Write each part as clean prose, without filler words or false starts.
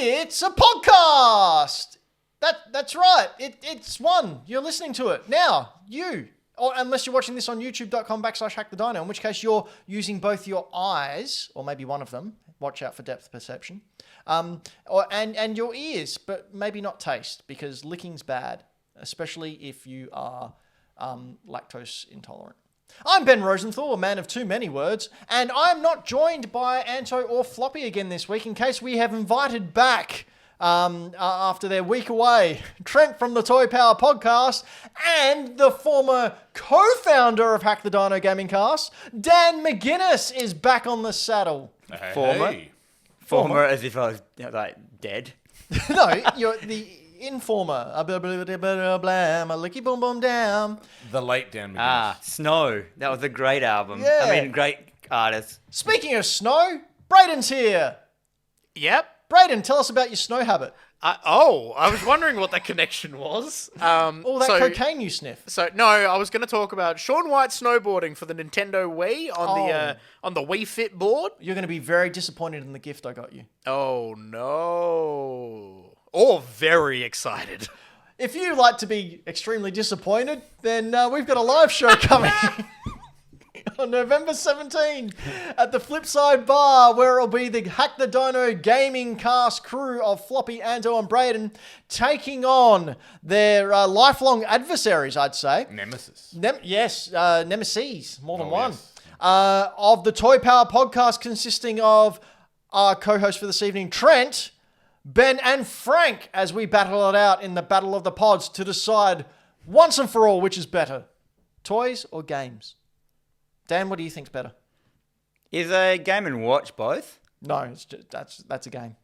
It's a podcast. That's right. It's one. You're listening to it now. Or unless you're watching this on youtube.com/hackthedino, in which case you're using both your eyes, or maybe one of them. Watch out for depth perception. And your ears, but maybe not taste, because licking's bad, especially if you are lactose intolerant. I'm Ben Rosenthal, a man of too many words, and I'm not joined by Anto or Floppy again this week, in case we have invited back, after their week away, Trent from the Toy Power podcast and the former co-founder of Hack the Dino Gaming Cast, Dan McGuinness, is back on the saddle. Former as if I was dead. No, you're the informer. A licky boom boom down. The late Dan McGuinness. Snow. That was a great album. Yeah. I mean, great artist. Speaking of snow, Braden's here. Yep. Braden, tell us about your snow habit. I was wondering what that connection was. All that cocaine you sniff. So no, I was going to talk about Shaun White snowboarding for the Nintendo Wii on the Wii Fit board. You're going to be very disappointed in the gift I got you. Oh no! Or very excited. If you like to be extremely disappointed, then we've got a live show coming on November 17 at the Flipside Bar, where it'll be the Hack the Dino Gaming Cast crew of Floppy, Anto, and Braden taking on their lifelong adversaries, I'd say. Nemesis. Nemesis, more than one. Yes. Of the Toy Power podcast, consisting of our co-host for this evening, Trent, Ben, and Frank, as we battle it out in the Battle of the Pods to decide once and for all which is better, toys or games. Dan, what do you think's better? Is a Game & Watch both? No, it's just, that's a game.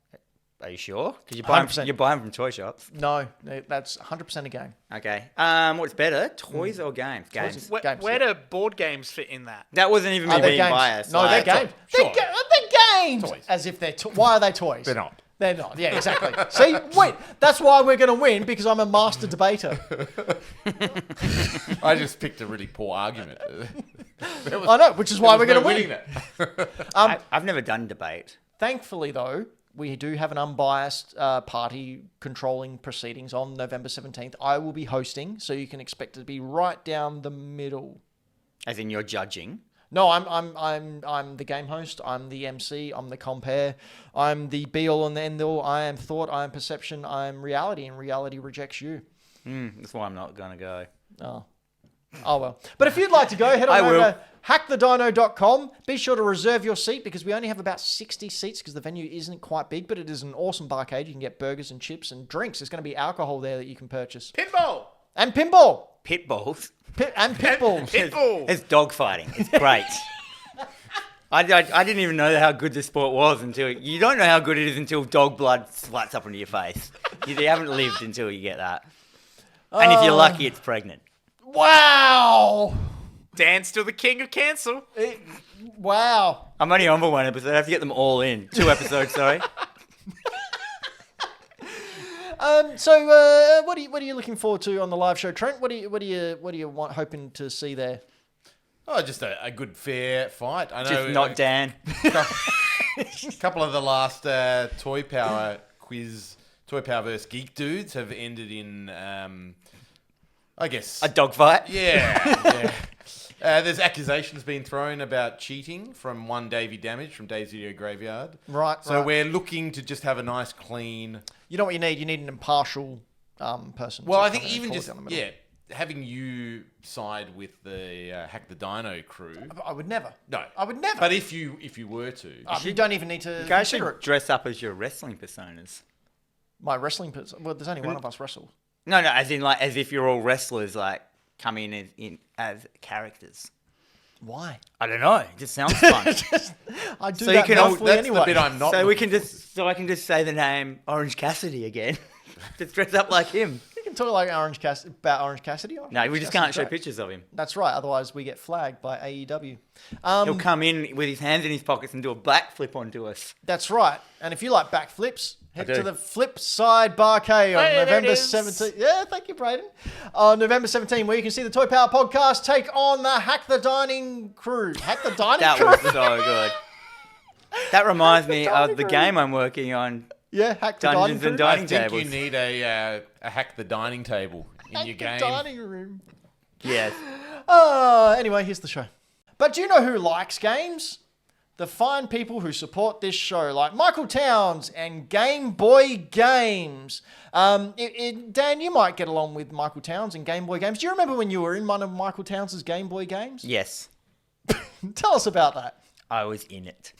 Are you sure? Because you 100%. buy them from toy shops. No, that's 100% a game. Okay. What's better, toys or games? Games. Where do board games fit in that? That wasn't even me being biased. No, they're games. Sure. They're games. Toys. As if they're why are they toys? They're not. They're not. Yeah, exactly. See, wait, that's why we're going to win, because I'm a master debater. I just picked a really poor argument. I know, which is why we're going to win. I've never done debate. Thankfully, though, we do have an unbiased party controlling proceedings on November 17th. I will be hosting, so you can expect it to be right down the middle. As in you're judging? No, I'm the game host. I'm the MC. I'm the compare. I'm the be all and the end all. I am thought. I am perception. I am reality, and reality rejects you. That's why I'm not going to go. Oh well. But if you'd like to go, head on over to hackthedino.com. Be sure to reserve your seat, because we only have about 60 seats, because the venue isn't quite big, but it is an awesome barcade. You can get burgers and chips and drinks. There's going to be alcohol there that you can purchase. Pinball. And pinball. Pit bulls? And pitbulls. Pitbull. It's dog fighting. It's great. I didn't even know how good the sport was until... You don't know how good it is until dog blood splats up into your face. You haven't lived until you get that. And if you're lucky, it's pregnant. Wow. Dan's still the king of cancel. Wow. I'm only on for one episode. I have to get them all in. 2 episodes, sorry. So what are you looking forward to on the live show, Trent? What do you hoping to see there? Oh, just a good fair fight. I know. Just not Dan. A couple of the last Toy Power vs. Geek dudes have ended in, I guess, A dog fight? Yeah. There's accusations being thrown about cheating from one Davey Damage from Dave's Video Graveyard. Right. So we're looking to just have a nice, clean... You know what you need? You need an impartial person. Well, I think even just, having you side with the Hack the Dino crew... I would never. No. I would never. But if you were to... you don't even need to You guys consider should it. dress up as your wrestling personas. My wrestling person... Well, there's only one of us wrestle. No, as if you're all wrestlers, come in as characters. Why? I don't know. It just sounds fun. I do So that you can all- mouthfully That's anyway. the bit I'm not... So I can just say the name Orange Cassidy again. Just dress up like him. You can talk like about Orange Cassidy. No, we just can't show pictures of him. That's right. Otherwise, we get flagged by AEW. He'll come in with his hands in his pockets and do a backflip onto us. That's right. And if you like backflips, head do. to the Flipside Barcade on Hey, there November it is. 17th. Yeah, thank you, Braden. On November 17th, where you can see the Toy Power podcast take on the Hack the Dining crew. Hack the Dining That crew? was so good. That reminds me Dining of the crew. game I'm working on. Yeah, Hack the Dungeons Dining and Room. I Dining think tables. you need a hack the dining table in Hack your the game. Dining Room. Yes. Anyway, here's the show. But do you know who likes games? The fine people who support this show, like Michael Towns and Game Boy Games. Dan, you might get along with Michael Towns and Game Boy Games. Do you remember when you were in one of Michael Towns' Game Boy games? Yes. Tell us about that. I was in it.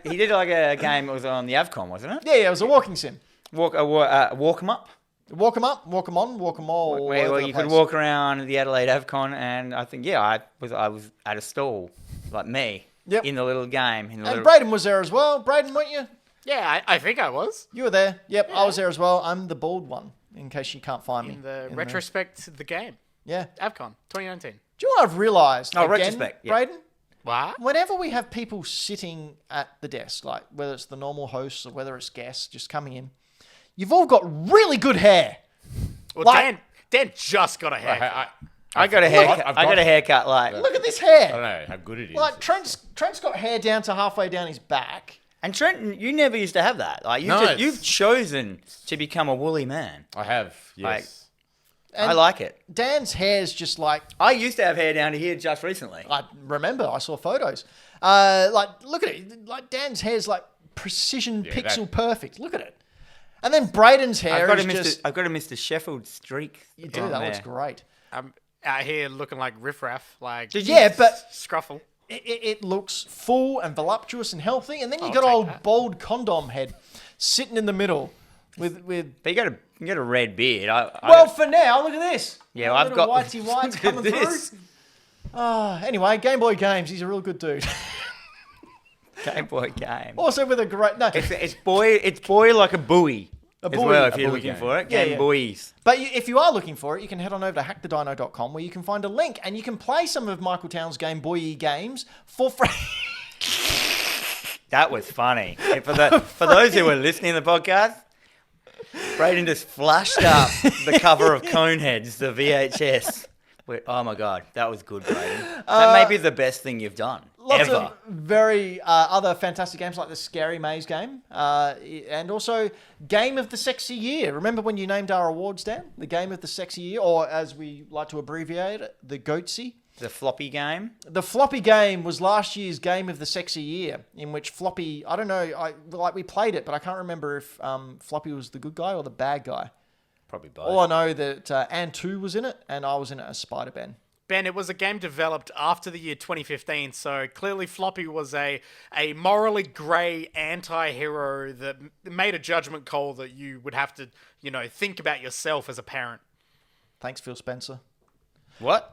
He did like a game. It was on the Avcon, wasn't it? Yeah, it was a walking sim. Walk 'em up. Walk 'em up, walk 'em on, walk 'em all. Where over the you could place. walk around the Adelaide Avcon, and I think I was at a stall, like me, Yep. in the little game. In the And little, Braden was there as well. Braden, weren't you? Yeah, I think I was. You were there. Yep, I was there as well. I'm the bald one, in case you can't find me. In the retrospect, the game. Yeah. Avcon, 2019. Do you know what I've realised? Oh, again, retrospect, yeah. Braden? What? Whenever we have people sitting at the desk, like whether it's the normal hosts or whether it's guests just coming in, you've all got really good hair. Well, Like- Dan just got a haircut. I got a haircut. I got a haircut like. Look at this I hair. don't know how good it is. Like Trent's got hair down to halfway down his back. And Trent, you never used to have that. Like No, you've chosen to become a woolly man. I have, yes. And I like it. Dan's hair's just like, I used to have hair down to here just recently. I remember, I saw photos. Like, look at it. Like Dan's hair's like precision pixel perfect. Look at it. And then Braden's hair is just... I've got a Mr. Sheffield streak. You do, on that there. looks great. I'm out here looking like riffraff, like Yeah, but scruffle. it looks full and voluptuous and healthy. And then you I'll got take old that. bald condom head sitting in the middle with But you got a red beard. well, for now, look at this. Yeah, A I've little got whitey whites look at coming this. through. Anyway, Game Boy Games. He's a real good dude. Game Boy game. Also with a great... No, It's boy like a buoy. As buoy. well, if A you're buoy looking game. for it. Yeah, Game yeah. Boys. but if you are looking for it, you can head on over to hackthedino.com where you can find a link and you can play some of Michael Towns' Game Boy games for free. That was funny. And for those who were listening to the podcast, Braden just flashed up the cover of Coneheads, the VHS. Oh my god, that was good, Braden. That may be the best thing you've done Lots ever. of very other fantastic games like the Scary Maze game and also Game of the Sexy Year. Remember when you named our awards, Dan? The Game of the Sexy Year, or as we like to abbreviate it, the Goatsy. The floppy game. The Floppy game was last year's Game of the Sexy Year, in which Floppy, I don't know, we played it, but I can't remember if Floppy was the good guy or the bad guy. Probably both. All I know that Ann2 was in it, and I was in it as Spider-Ben. Ben, it was a game developed after the year 2015, so clearly Floppy was a morally grey anti-hero that made a judgment call that you would have to, think about yourself as a parent. Thanks, Phil Spencer. What?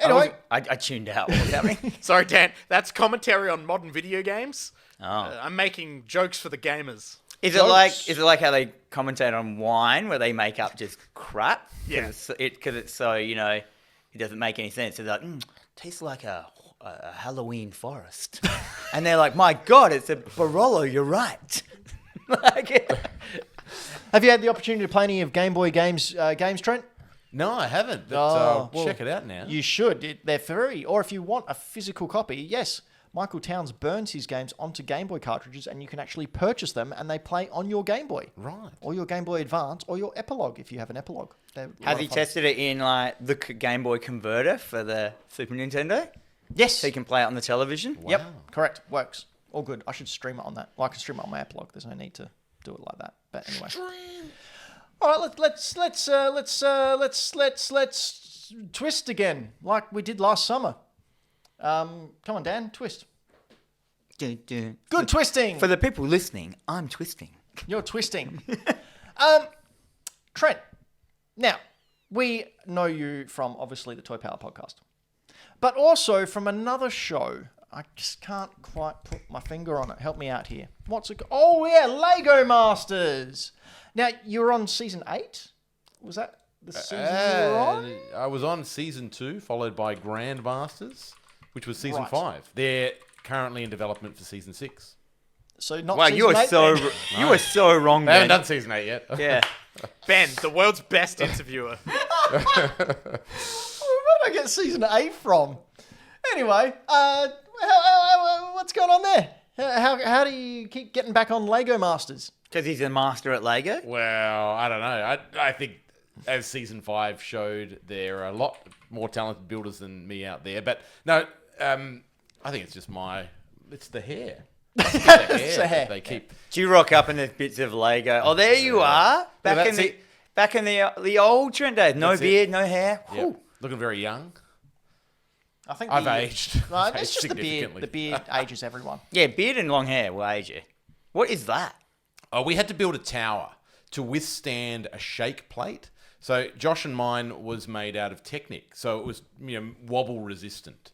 Anyway. I tuned out. What was happening? Sorry, Dan, that's commentary on modern video games. Oh. I'm making jokes for the gamers. Is it like how they commentate on wine, where they make up just crap? Yeah. Because it's so it doesn't make any sense. It's like tastes like a Halloween forest, and they're like, my God, it's a Barolo. You're right. Have you had the opportunity to play any of Game Boy games, Trent? No, I haven't. But, Oh, well, check it out now. You should. They're free. Or if you want a physical copy, yes, Michael Towns burns his games onto Game Boy cartridges and you can actually purchase them and they play on your Game Boy. Right. Or your Game Boy Advance or your Epilogue if you have an Epilogue. Has he tested it in like the Game Boy converter for the Super Nintendo? Yes. So you can play it on the television? Yep. Correct. Works. All good. I should stream it on that. Well, I can stream it on my Epilogue. There's no need to do it like that. But anyway. All right. Let's twist again like we did last summer. Come on, Dan. Twist. Good twisting. For the people listening, I'm twisting. You're twisting. Trent, now, we know you from, obviously, the Toy Power podcast. But also from another show. I just can't quite put my finger on it. Help me out here. What's it? Oh, yeah, Lego Masters. Now, you were on season 8? Was that the season you were on? I was on season 2, followed by Grandmasters, which was season Right. 5. They're currently in development for season 6. So not Wow, season you are 8, so then? you are so wrong, They haven't Ben. done season 8 yet. Yeah. Ben, the world's best interviewer. Where did I get season 8 from? Anyway, what's going on there? How do you keep getting back on Lego Masters? Because he's a master at Lego? Well, I don't know. I think as season 5 showed, there are a lot more talented builders than me out there. But no, I think it's just it's the hair. It's the hair, the hair. that they keep. Do you rock up and there's bits of Lego? Oh, there you are. Back in the old trend days. No That's beard, no hair. Yeah. Whew. Looking very young. I think I've aged. No, I've it's aged just the beard. significantly. The beard ages everyone. Yeah, beard and long hair will age you. What is that? Oh, we had to build a tower to withstand a shake plate. So Josh and mine was made out of Technic, so it was wobble resistant.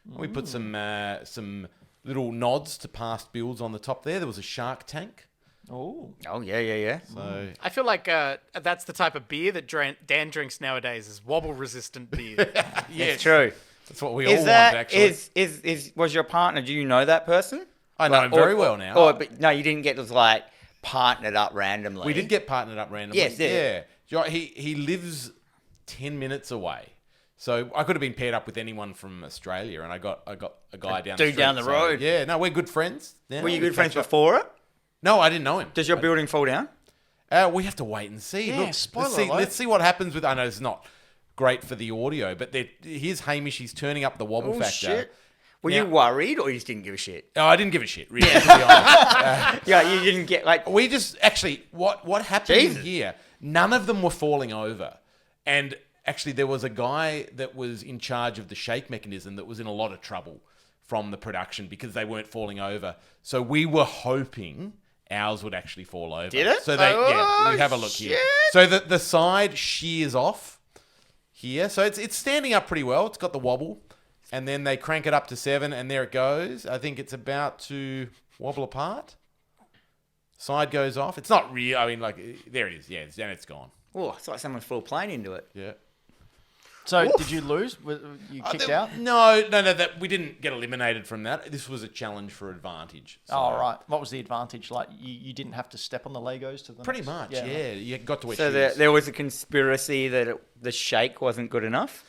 We put some little nods to past builds on the top there. There was a shark tank. Oh. Oh, yeah. So I feel like that's the type of beer that Dan drinks nowadays is wobble-resistant beer. yeah, It's true. that's what we all Is want, that actually. was your partner? Do you know that person? I know him very well now. But no, you didn't get just like partnered up randomly. We did get partnered up randomly. Yes, yeah. He lives 10 minutes away. So I could have been paired up with anyone from Australia, and I got a guy down the dude street. down the road. Yeah, no, we're good friends. Yeah, Were you we good friends catch up. before it? No, I didn't know him. Does your building fall down? We have to wait and see. Yeah, spoiler alert. Let's see what happens with. I know it's not great for the audio, but here's Hamish. He's turning up the wobble factor. Shit. Were Now- you worried or you just didn't give a shit? Oh, I didn't give a shit, really. To be honest. Yeah, you didn't get like. We just actually what happened Jesus. here? None of them were falling over, and actually there was a guy that was in charge of the shake mechanism that was in a lot of trouble from the production because they weren't falling over. So we were hoping ours would actually fall over. Did it? So you Oh, have a look here. shit. So the side shears off here, so it's standing up pretty well. It's got the wobble, and then they crank it up to 7, and there it goes. I think it's about to wobble apart. Side goes off. It's not real. I mean, like, there it is. Yeah, and it's gone. Oh, it's like someone flew a plane into it. Yeah. So did you lose? Were you kicked out? No. That we didn't get eliminated from that. This was a challenge for advantage. So Oh, right. What was the advantage? Like, you didn't have to step on the Legos to them? Pretty much, yeah. You got to wear So shoes. there was a conspiracy that the shake wasn't good enough.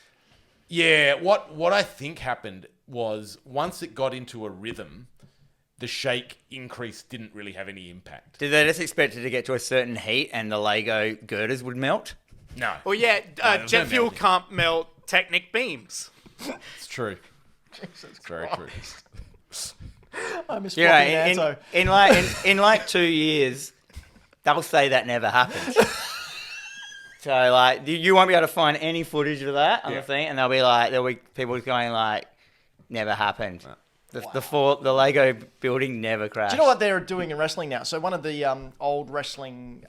Yeah, what I think happened was once it got into a rhythm, the shake increase didn't really have any impact. Did they just expect it to get to a certain heat and the Lego girders would melt? No. Well, yeah, there was jet no fuel melting. can't melt Technic beams. It's true. It's very true. I miss You floppy know, Nanto. in like 2 years, they'll say that never happened. So like you won't be able to find any footage of that on the thing, and there'll be people going like, never happened. The Lego building never crashed. Do you know what they're doing in wrestling now? So one of the old wrestling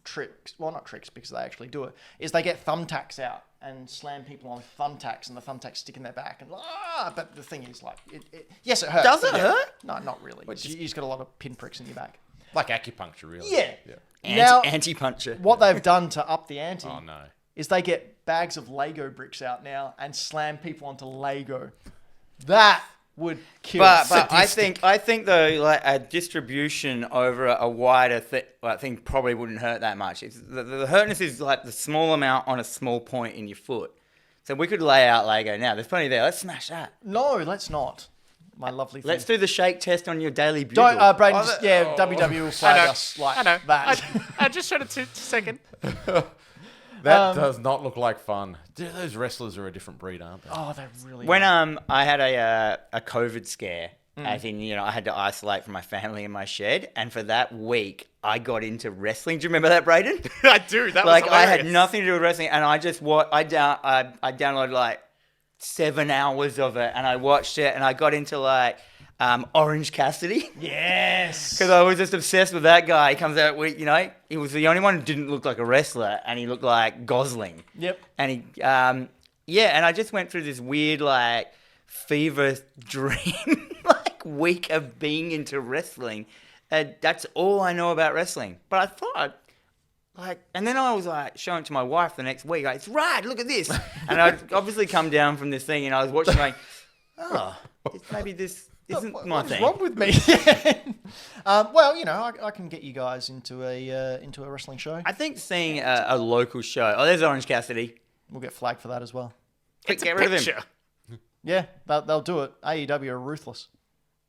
tricks, well, not tricks because they actually do it, is they get thumbtacks out and slam people on thumbtacks, and the thumbtacks stick in their back. And but the thing is, like, yes, it hurts. Does but it hurt? No, not really. You just got a lot of pinpricks in your back. Like acupuncture, really. Yeah. Now, anti-puncher. What they've done to up the ante Oh, no. is they get bags of Lego bricks out now and slam people onto Lego. That would kill. But I think though, like a distribution over a wider thing probably wouldn't hurt that much. The hurtness is like the small amount on a small point in your foot. So we could lay out Lego now. There's plenty there. Let's smash that. No, let's not. My lovely thing. Let's do the shake test on your daily bugle. Don't, Braden, WW will flag us like I know. that. I just showed it to second. That does not look like fun. Dude, those wrestlers are a different breed, aren't they? Oh, they're really. When I had a COVID scare, as in, I had to isolate from my family in my shed, and for that week I got into wrestling. Do you remember that, Braden? I do. That Like was I had hilarious. nothing to do with wrestling, and I just I downloaded like 7 hours of it, and I watched it, and I got into like Orange Cassidy. Yes. Because I was just obsessed with that guy. He comes out with, he was the only one who didn't look like a wrestler, and he looked like Gosling. Yep. And he, and I just went through this weird, like, fever dream, like, week of being into wrestling. That's all I know about wrestling. But I thought, and then I was, like, showing it to my wife the next week. Like, it's rad, look at this. And I'd obviously come down from this thing, and I was watching, like, maybe this isn't my thing. What's wrong with me? Well, I can get you guys into a wrestling show. I think seeing a local show. Oh, there's Orange Cassidy. We'll get flagged for that as well. It's Get a rid of him. picture. Yeah, they'll do it. AEW are ruthless.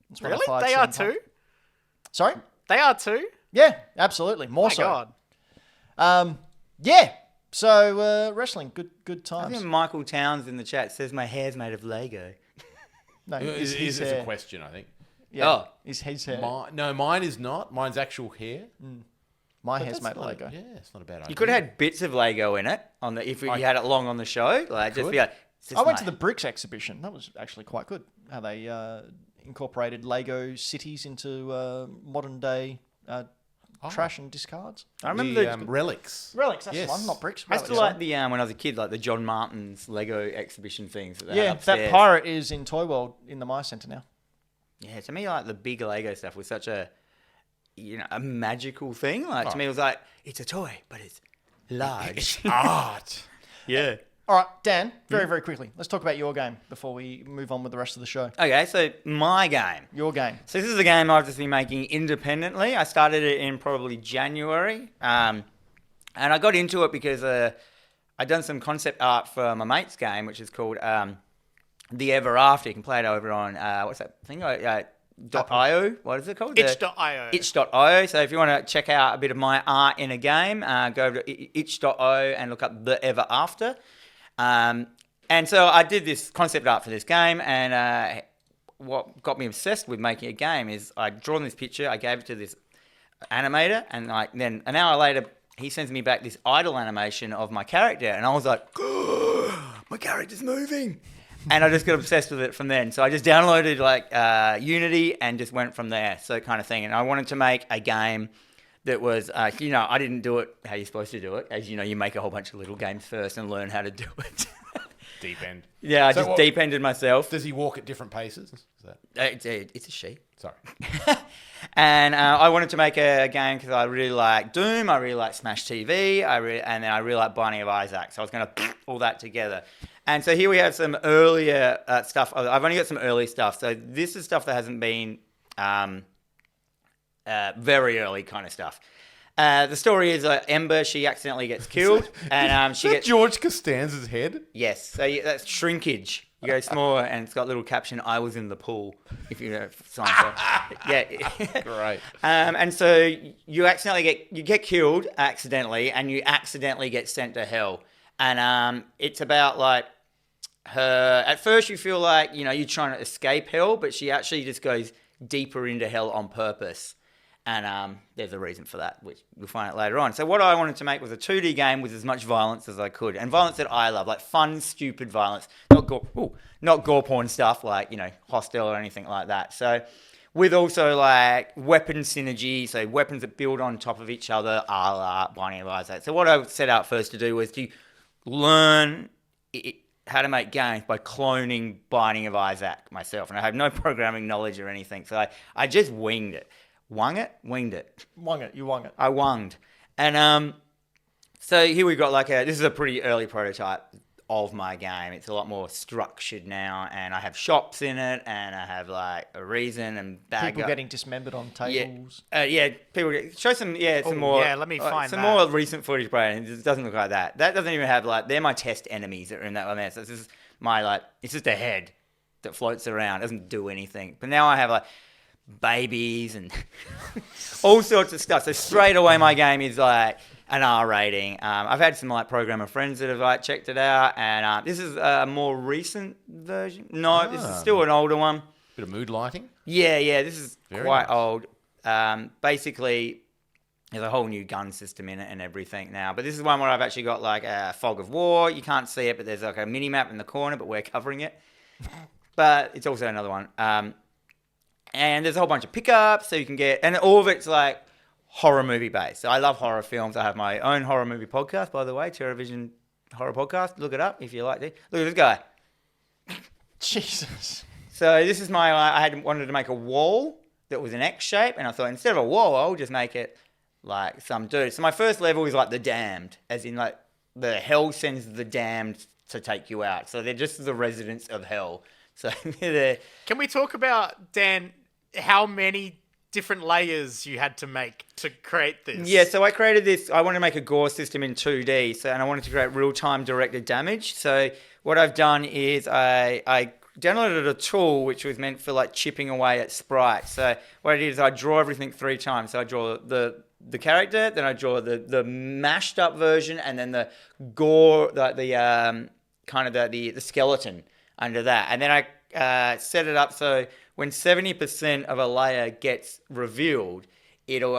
That's what Really? I fired They are CM Punk. too? Sorry? They are too? Yeah, absolutely. More My so. God. Yeah. So wrestling, good I times. think Michael Towns in the chat says my hair's made of Lego. No, Is his a hair. question, I think. Yeah, Oh. his hair. No, mine is not. Mine's actual hair. My But hair's that's made of not Lego. Yeah, it's not a bad idea. You could have had bits of Lego in it on the if you had it long on the show. Like just could. be like. I went to the Bricks exhibition. That was actually quite good. How they incorporated Lego cities into modern day trash and discards. I remember the relics. Relics, that's Yes. the one, not bricks. I used to Relics, like the when I was a kid, like the John Martin's Lego exhibition things. That they had yeah, upstairs. that pirate is in Toy World in the Maya Centre now. Yeah, to me, like the big Lego stuff was such a a magical thing. Like to me, it was like it's a toy, but it's large. Art. Yeah. All right, Dan, very quickly. Let's talk about your game before we move on with the rest of the show. Okay, so my game. Your game. So this is a game I've just been making independently. I started it in probably January, and I got into it because I'd done some concept art for my mate's game, which is called The Ever After. You can play it over on what's that thing? .io. What is it called? Itch.io. Itch.io. So if you want to check out a bit of my art in a game, go over to itch.io and look up The Ever After. And so I did this concept art for this game, and what got me obsessed with making a game is I'd drawn this picture, I gave it to this animator, and then an hour later he sends me back this idle animation of my character, and I was like, my character's moving. And I just got obsessed with it from then. So I just downloaded Unity and just went from there, so kind of thing. And I wanted to make a game that was, I didn't do it how you're supposed to do it. As you make a whole bunch of little games first and learn how to do it. Deep end. Yeah, I So just what- deep-ended myself. Does he walk at different paces? Is that... It's a she. Sorry. And I wanted to make a game because I really like Doom, I really like Smash TV, and then I really like Binding of Isaac. So I was going to put all that together. And so here we have some earlier stuff. I've only got some early stuff. So this is stuff that hasn't been very early kind of stuff. The story is Ember, she accidentally gets killed, and she Is that gets... George Costanza's head? Yes, so that's shrinkage. You go smaller, and it's got a little caption, I was in the pool, if you know, sign for yeah. Great. And so you get killed accidentally, and you accidentally get sent to hell. And it's about like her, at first you feel like, you're trying to escape hell, but she actually just goes deeper into hell on purpose. And there's a reason for that, which we'll find out later on. So what I wanted to make was a 2D game with as much violence as I could. And violence that I love, like fun, stupid violence. Not gore porn stuff like, Hostel or anything like that. So with also like weapon synergy, so weapons that build on top of each other, a la Binding of Isaac. So what I set out first to do was to learn how to make games by cloning Binding of Isaac myself. And I have no programming knowledge or anything. So I just winged it. Winged it. You wung it. I wunged. And so here we've got this is a pretty early prototype of my game. It's a lot more structured now, and I have shops in it, and I have a reason and bag People up. getting dismembered on tables. People show some more. yeah, let me find some that. more recent footage, Brian. It doesn't look like that. That doesn't even have they're my test enemies that are in that one there. So this is my it's just a head that floats around, doesn't do anything. But now I have babies and all sorts of stuff. So straight away my game is an R rating. I've had some programmer friends that have checked it out, and this is a more recent version. No, this is still an older one. Bit of mood lighting. Yeah, this is Very quite nice. old. Basically, there's a whole new gun system in it and everything now. But this is one where I've actually got a fog of war. You can't see it, but there's a mini map in the corner, but we're covering it. But it's also another one. And there's a whole bunch of pickups, so you can get... And all of it's horror movie based. So I love horror films. I have my own horror movie podcast, by the way, TerraVision Horror Podcast. Look it up if you like to. Look at this guy. Jesus. So this is I wanted to make a wall that was an X shape, and I thought instead of a wall, I'll just make it like some dude. So my first level is the damned, as in the hell sends the damned to take you out. So they're just the residents of hell. So they're... Can we talk about, Dan, how many different layers you had to make to create this? Yeah, so I created this. I wanted to make a gore system in 2D, and I wanted to create real-time directed damage. So what I've done is I downloaded a tool which was meant for chipping away at sprites. So what I did is I draw everything 3 times. So I draw the the character, then I draw the mashed up version, and then the gore, the kind of the skeleton under that. And then I set it up so when 70% of a layer gets revealed, it'll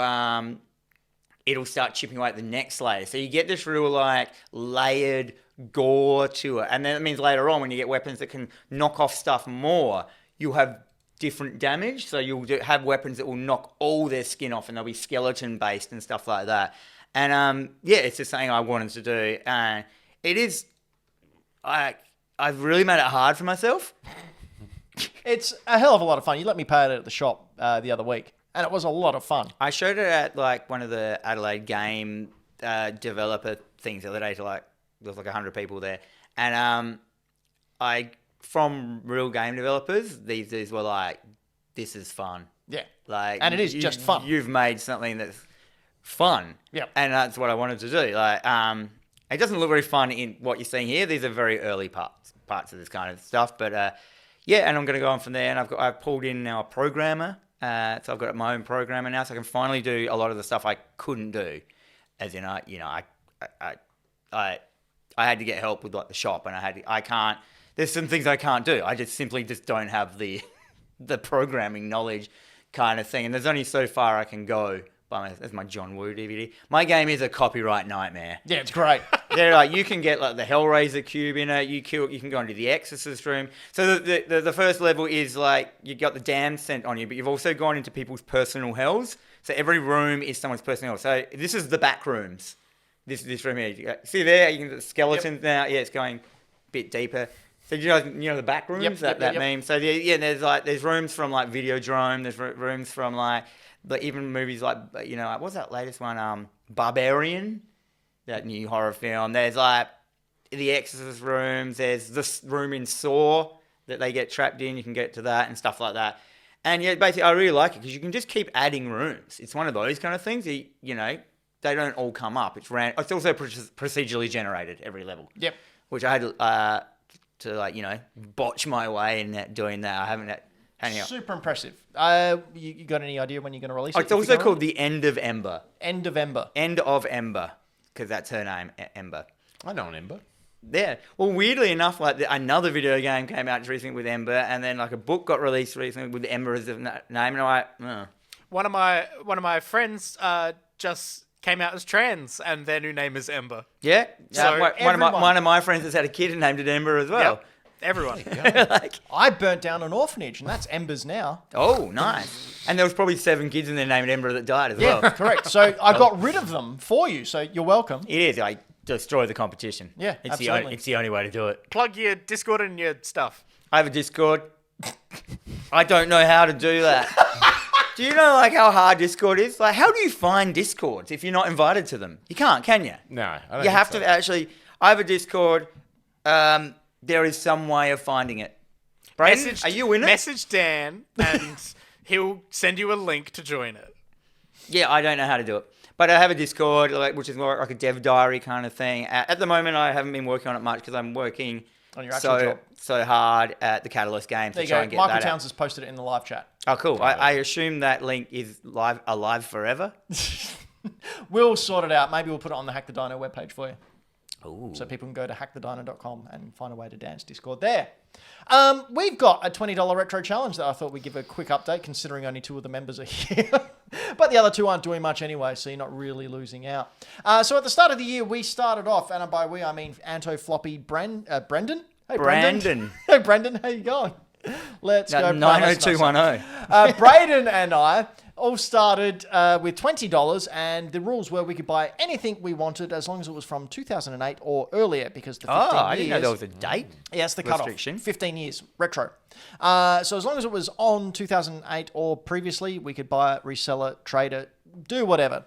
start chipping away at the next layer. So you get this real like layered gore to it. And then it means later on when you get weapons that can knock off stuff more, you'll have different damage. So you'll have weapons that will knock all their skin off, and they'll be skeleton based and stuff like that. And it's just something I wanted to do. And it is, I've really made it hard for myself. It's a hell of a lot of fun. You let me play it at the shop the other week, and it was a lot of fun. I showed it at like one of the Adelaide game developer things the other day to like, there was like 100 people there. And from real game developers, these were like, this is fun. Yeah. Like, and it is just fun. You've made something that's fun. Yeah. And that's what I wanted to do. Like, it doesn't look very fun in what you're seeing here. These are very early parts of this kind of stuff. But and I'm going to go on from there. And I've pulled in now a programmer. So I've got my own programmer now, so I can finally do a lot of the stuff I couldn't do. As in, I had to get help with like the shop, and I can't. There's some things I can't do. I just simply don't have the programming knowledge kind of thing. And there's only so far I can go. That's my John Woo DVD. My game is a copyright nightmare. Yeah, it's great. They're like, you can get like the Hellraiser cube in it. You can go into the Exorcist room. So the first level is like you got the damned sent on you, but you've also gone into people's personal hells. So every room is someone's personal hell. So this is the back rooms. This room here. See there, you can the skeletons now. Yeah, it's going a bit deeper. So you know the back rooms that meme. So there's rooms from like Videodrome. There's rooms from like. But even movies like, what's that latest one? Barbarian, that new horror film. There's like the Exorcist rooms. There's this room in Saw that they get trapped in. You can get to that and stuff like that. And yeah, basically, I really like it because you can just keep adding rooms. It's one of those kind of things. They don't all come up. It's also procedurally generated every level. Yep. Which I had to botch my way in doing that. I haven't. Super impressive. You got any idea when you're going to release it? It's also called The End of Ember. End of Ember. End of Ember, because that's her name, Ember. I know an Ember. Yeah. Well, weirdly enough, like another video game came out recently with Ember, and then like a book got released recently with Ember as the name, and I'm like, One of my friends just came out as trans, and their new name is Ember. Yeah. So one of my friends has had a kid and named it Ember as well. Yep. Everyone. I burnt down an orphanage, and that's Embers now. Oh, nice. And there was probably 7 kids in their name Ember that died as well. Yeah, correct. So I got rid of them for you, so you're welcome. It is. I destroy the competition. Yeah, absolutely. It's the only way to do it. Plug your Discord and your stuff. I have a Discord. I don't know how to do that. Do you know like how hard Discord is? Like, how do you find Discords if you're not invited to them? You can't, can you? No, I don't You think have so. to actually. I have a Discord. There is some way of finding it. Brayden, are you in it? Message Dan, and he'll send you a link to join it. Yeah, I don't know how to do it. But I have a Discord, which is more like a dev diary kind of thing. At the moment, I haven't been working on it much because I'm working on your actual job. So hard at the Catalyst game There to you try go. and get Michael that Towns out. has posted it in the live chat. Oh, cool. I assume that link is alive forever. We'll sort it out. Maybe we'll put it on the Hack the Dino webpage for you. Ooh. So people can go to hackthedino.com and find a way to dance Discord there. We've got a $20 retro challenge that I thought we'd give a quick update, considering only 2 of the members are here. But the other 2 aren't doing much anyway, so you're not really losing out. So at the start of the year, we started off, and by we, I mean Anto, Floppy, Brendan. Hey, Brandon. Hey, Brendan, how you going? Let's go. 90210. Braden and I all started with $20, and the rules were we could buy anything we wanted as long as it was from 2008 or earlier, because the 15 years... I didn't know there was a date. Yeah, it's the cutoff. Restriction. 15 years, retro. So as long as it was on 2008 or previously, we could buy it, resell it, trade it, do whatever.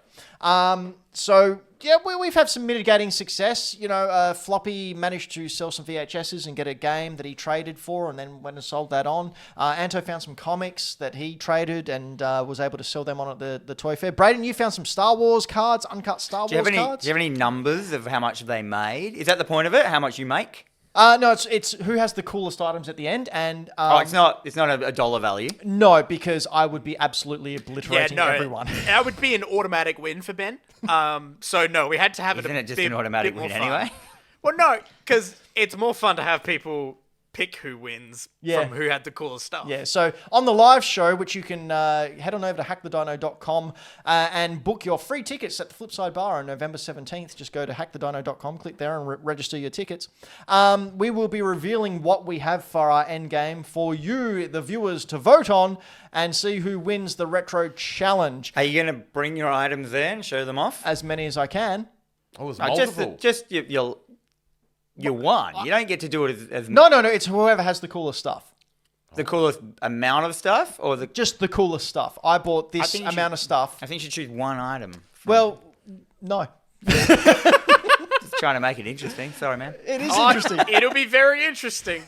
So yeah, we've had some mitigating success. Floppy managed to sell some VHSs and get a game that he traded for, and then went and sold that on. Anto found some comics that he traded and was able to sell them on at the Toy Fair. Braden, you found some Star Wars cards, uncut Star Wars cards. Do you have any numbers of how much they made? Is that the point of it? How much you make? No, it's who has the coolest items at the end, and it's not a dollar value. no, because I would be absolutely obliterating everyone. That would be an automatic win for Ben. So no, we had to have Isn't it. it just an automatic win anyway? Well, no, because it's more fun to have people pick who wins Yeah. from who had the coolest stuff. Yeah, so on the live show, which you can head on over to hackthedino.com and book your free tickets at the Flipside Bar on November 17th. Just go to hackthedino.com, click there and register your tickets. We will be revealing what we have for our end game for you, the viewers, to vote on and see who wins the Retro Challenge. Are you going to bring your items there and show them off? As many as I can. Oh, it's multiple. Just you won. You don't get to do it as No, it's whoever has the coolest stuff. the coolest amount of stuff, or the. Just the coolest stuff. I bought this think you amount of stuff. I think you should choose one item. Well, no. Just trying to make it interesting. Sorry, man. It is interesting. It'll be very interesting.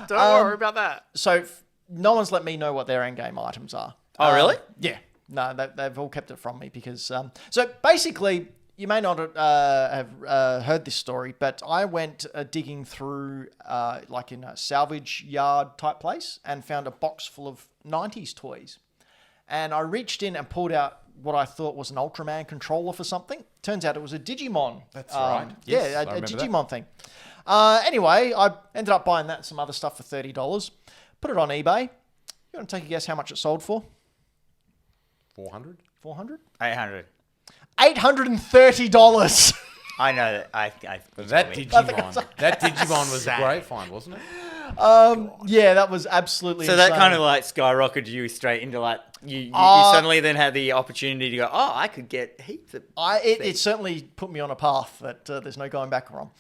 Don't worry about that. So no one's let me know what their end game items are. Oh, really? Yeah. No, they've all kept it from me because. So basically, you may not have heard this story, but I went digging through like in a salvage yard type place and found a box full of 90s toys. And I reached in and pulled out what I thought was an Ultraman controller for something. Turns out it was a Digimon. That's right. Yeah, Yes, I a remember Digimon thing. Anyway, I ended up buying that and some other stuff for $30. Put it on eBay. You want to take a guess how much it sold for? 400? 400? 800. $830. I know that. That Digimon was a great find, wasn't it? Yeah, that was absolutely So insane. that kind of like skyrocketed you straight into like you suddenly then had the opportunity to go, oh, I could get heaps of. It certainly put me on a path that there's no going back from.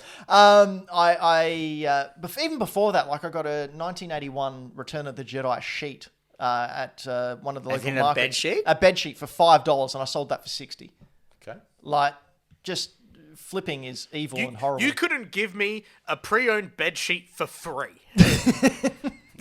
Even before that, like I got a 1981 Return of the Jedi sheet at one of the As local in a markets. bed sheet? A bed sheet for $5, and I sold that for $60. Okay. Like, just flipping is evil and horrible. You couldn't give me a pre-owned bed sheet for free.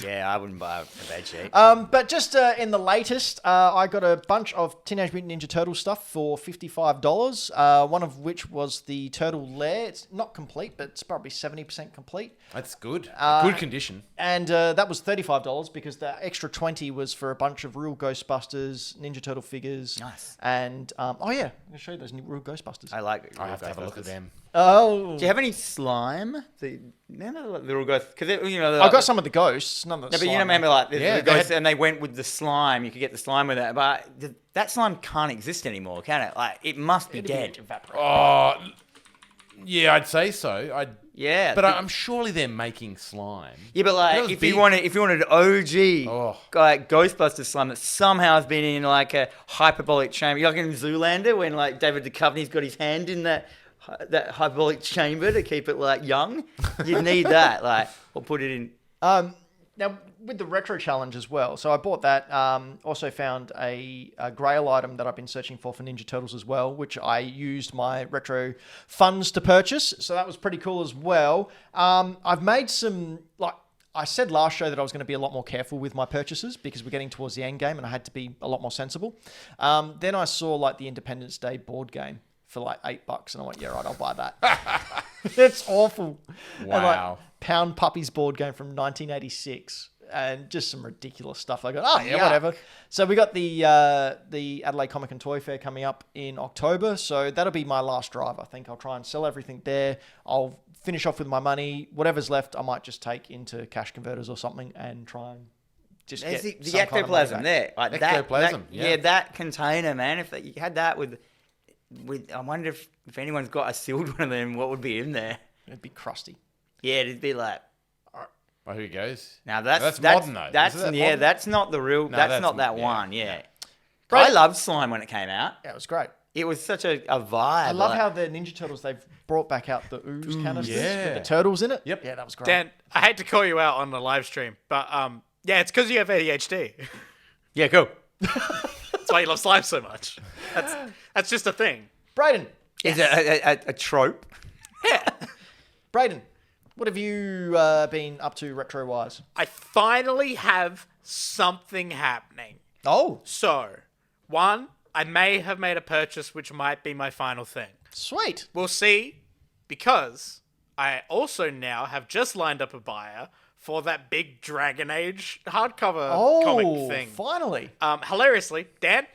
Yeah, I wouldn't buy a bed sheet. But just in the latest, I got a bunch of Teenage Mutant Ninja Turtle stuff for $55. One of which was the Turtle Lair. It's not complete, but it's probably 70% complete. That's good. Uh, Good condition. And that was $35 because the extra 20 was for a bunch of real Ghostbusters, Ninja Turtle figures. Nice. And, oh yeah, I'm going to show you those new real Ghostbusters. I like. I have to have a look at them. Oh. Do you have any slime? None of the little ghosts, because you know. I got some of the ghosts, none of the No, but you slime. remember like Yeah, the they ghosts, had- and they went with the slime. You could get the slime with that, but that slime can't exist anymore, can it? Like it must be dead. Oh, yeah, I'd say so. Yeah, But I'm surely they're making slime. yeah, but That like was if big. you wanted OG Oh. like Ghostbusters slime that somehow has been in like a hyperbolic chamber, like in Zoolander when like David Duchovny's got his hand in that hyperbolic chamber to keep it like young, you'd need that, like, or put it in. Now, with the Retro Challenge as well, so I bought that. Also found a Grail item that I've been searching for Ninja Turtles as well, which I used my retro funds to purchase. So that was pretty cool as well. I've made some, like I said last show that I was going to be a lot more careful with my purchases because we're getting towards the end game and I had to be a lot more sensible. Then I saw like the Independence Day board game for like $8 and I went, yeah, right, I'll buy that. It's awful. And like, Wow. Pound Puppies board game from 1986 and just some ridiculous stuff. I go, oh yeah, Yuck. whatever. So we got the Adelaide Comic and Toy Fair coming up in October. So that'll be my last drive. I think I'll try and sell everything there. I'll finish off with my money. Whatever's left, I might just take into cash converters or something and try and just There's get the some kind of money ectoplasm back. there, like Ectoplasm, yeah, yeah. that container, man. If you had that with, I wonder if anyone's got a sealed one of them, what would be in there? It'd be crusty. Yeah, it'd be like. Oh, here he goes. Now that's modern though. That's Isn't that yeah, modern? that's not the real. No, that's not that's- that yeah, one. Yeah, yeah. I loved slime when it came out. Yeah, it was great. It was such a vibe. I love like- how the Ninja Turtles, they've brought back out the ooze canisters yeah. with the turtles in it. Yep. Yeah, that was great. Dan, I hate to call you out on the live stream, but yeah, it's because you have ADHD. Yeah, cool. That's why you love slime so much. That's just a thing. Brayden, Is it a trope? Brayden, what have you been up to retro-wise? I finally have something happening. Oh, So, one, I may have made a purchase which might be my final thing. sweet. We'll see, because I also now have just lined up a buyer for that big Dragon Age hardcover comic thing. Finally. Hilariously, Dan,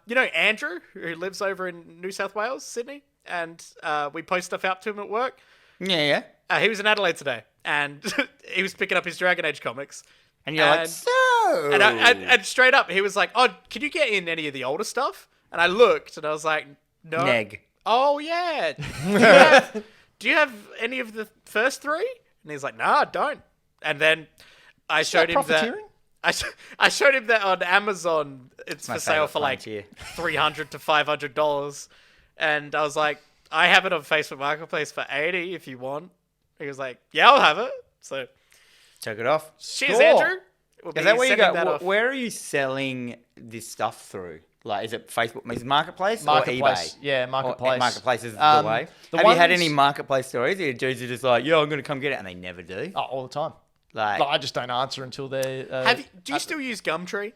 you know Andrew, who lives over in New South Wales, Sydney, and we post stuff out to him at work. Yeah. He was in Adelaide today, and he was picking up his Dragon Age comics. And you're like, so... And straight up, he was like, oh, can you get in any of the older stuff? And I looked, and I was like, no. Neg. Oh, yeah. Do you have any of the first three? And he's like, no, I don't. And then I showed him that... Profiteering? I showed him that on Amazon. It's My for sale favourite for like frontier. $300 to $500. And I was like, I have it on Facebook Marketplace for $80 if you want. He was like, yeah, I'll have it. So, Took it off. cheers, Score. Andrew. We'll Is be that where you sending go? that off. Where are you selling this stuff through? Like, is it Facebook? Is it Marketplace, Marketplace. or eBay? Yeah, Marketplace. Marketplace is the way. the Have you had ones- any Marketplace stories? Your dudes are just like, yeah, I'm going to come get it, and they never do. Oh, all the time. Like, Like, I just don't answer until they're... Do you still use Gumtree?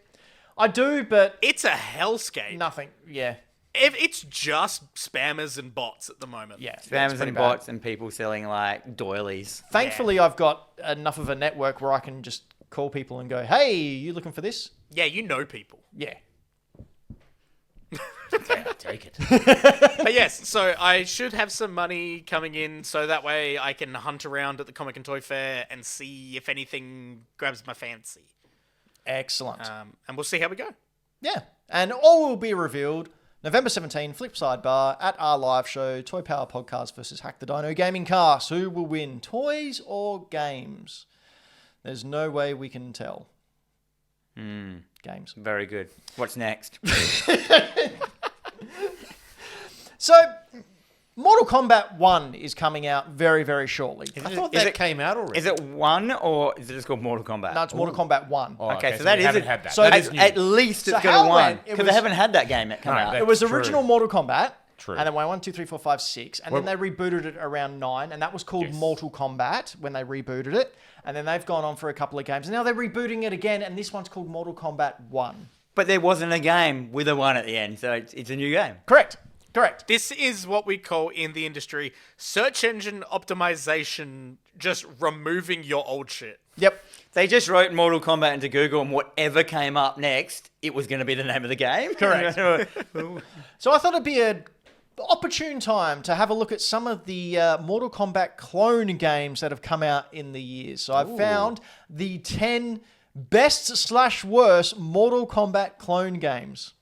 I do, but It's a hellscape. nothing. Yeah. It's just spammers and bots at the moment. Yeah. it's spammers pretty and bad. bots and people selling like doilies. Thankfully, I've got enough of a network where I can just call people and go, hey, you looking for this? Yeah, you know people. Yeah. Yeah, take it. But yes, so I should have some money coming in so that way I can hunt around at the Comic and Toy Fair and see if anything grabs my fancy. Excellent. And we'll see how we go. Yeah. And all will be revealed November 17, Flipside Bar at our live show, Toy Power Podcast versus Hack the Dino Gaming Cast. Who will win, toys or games? There's no way we can tell. Games. Very good. What's next? So, Mortal Kombat 1 is coming out very, very shortly. I thought Is that it- came out already. Is it one or is it just called Mortal Kombat? No, it's Mortal Kombat 1. Oh, Okay, so that we is haven't it. had that. So That at- is new. At least So it's how got a it one went, it because was- they haven't had that game yet come No, out. that- It was True. original Mortal Kombat. True. And then went 1, 2, 3, 4, 5, 6. And then Well- they rebooted it around 9. And that was called Yes. Mortal Kombat when they rebooted it. And then they've gone on for a couple of games. And now they're rebooting it again. And this one's called Mortal Kombat 1. But there wasn't a game with a one at the end, so it's a new game. Correct. Correct. This is what we call in the industry search engine optimization, just removing your old shit. Yep. They just wrote Mortal Kombat into Google, and whatever came up next, it was going to be the name of the game. Correct. So I thought it'd be an opportune time to have a look at some of the Mortal Kombat clone games that have come out in the years. So I found the 10 best/worst Mortal Kombat clone games.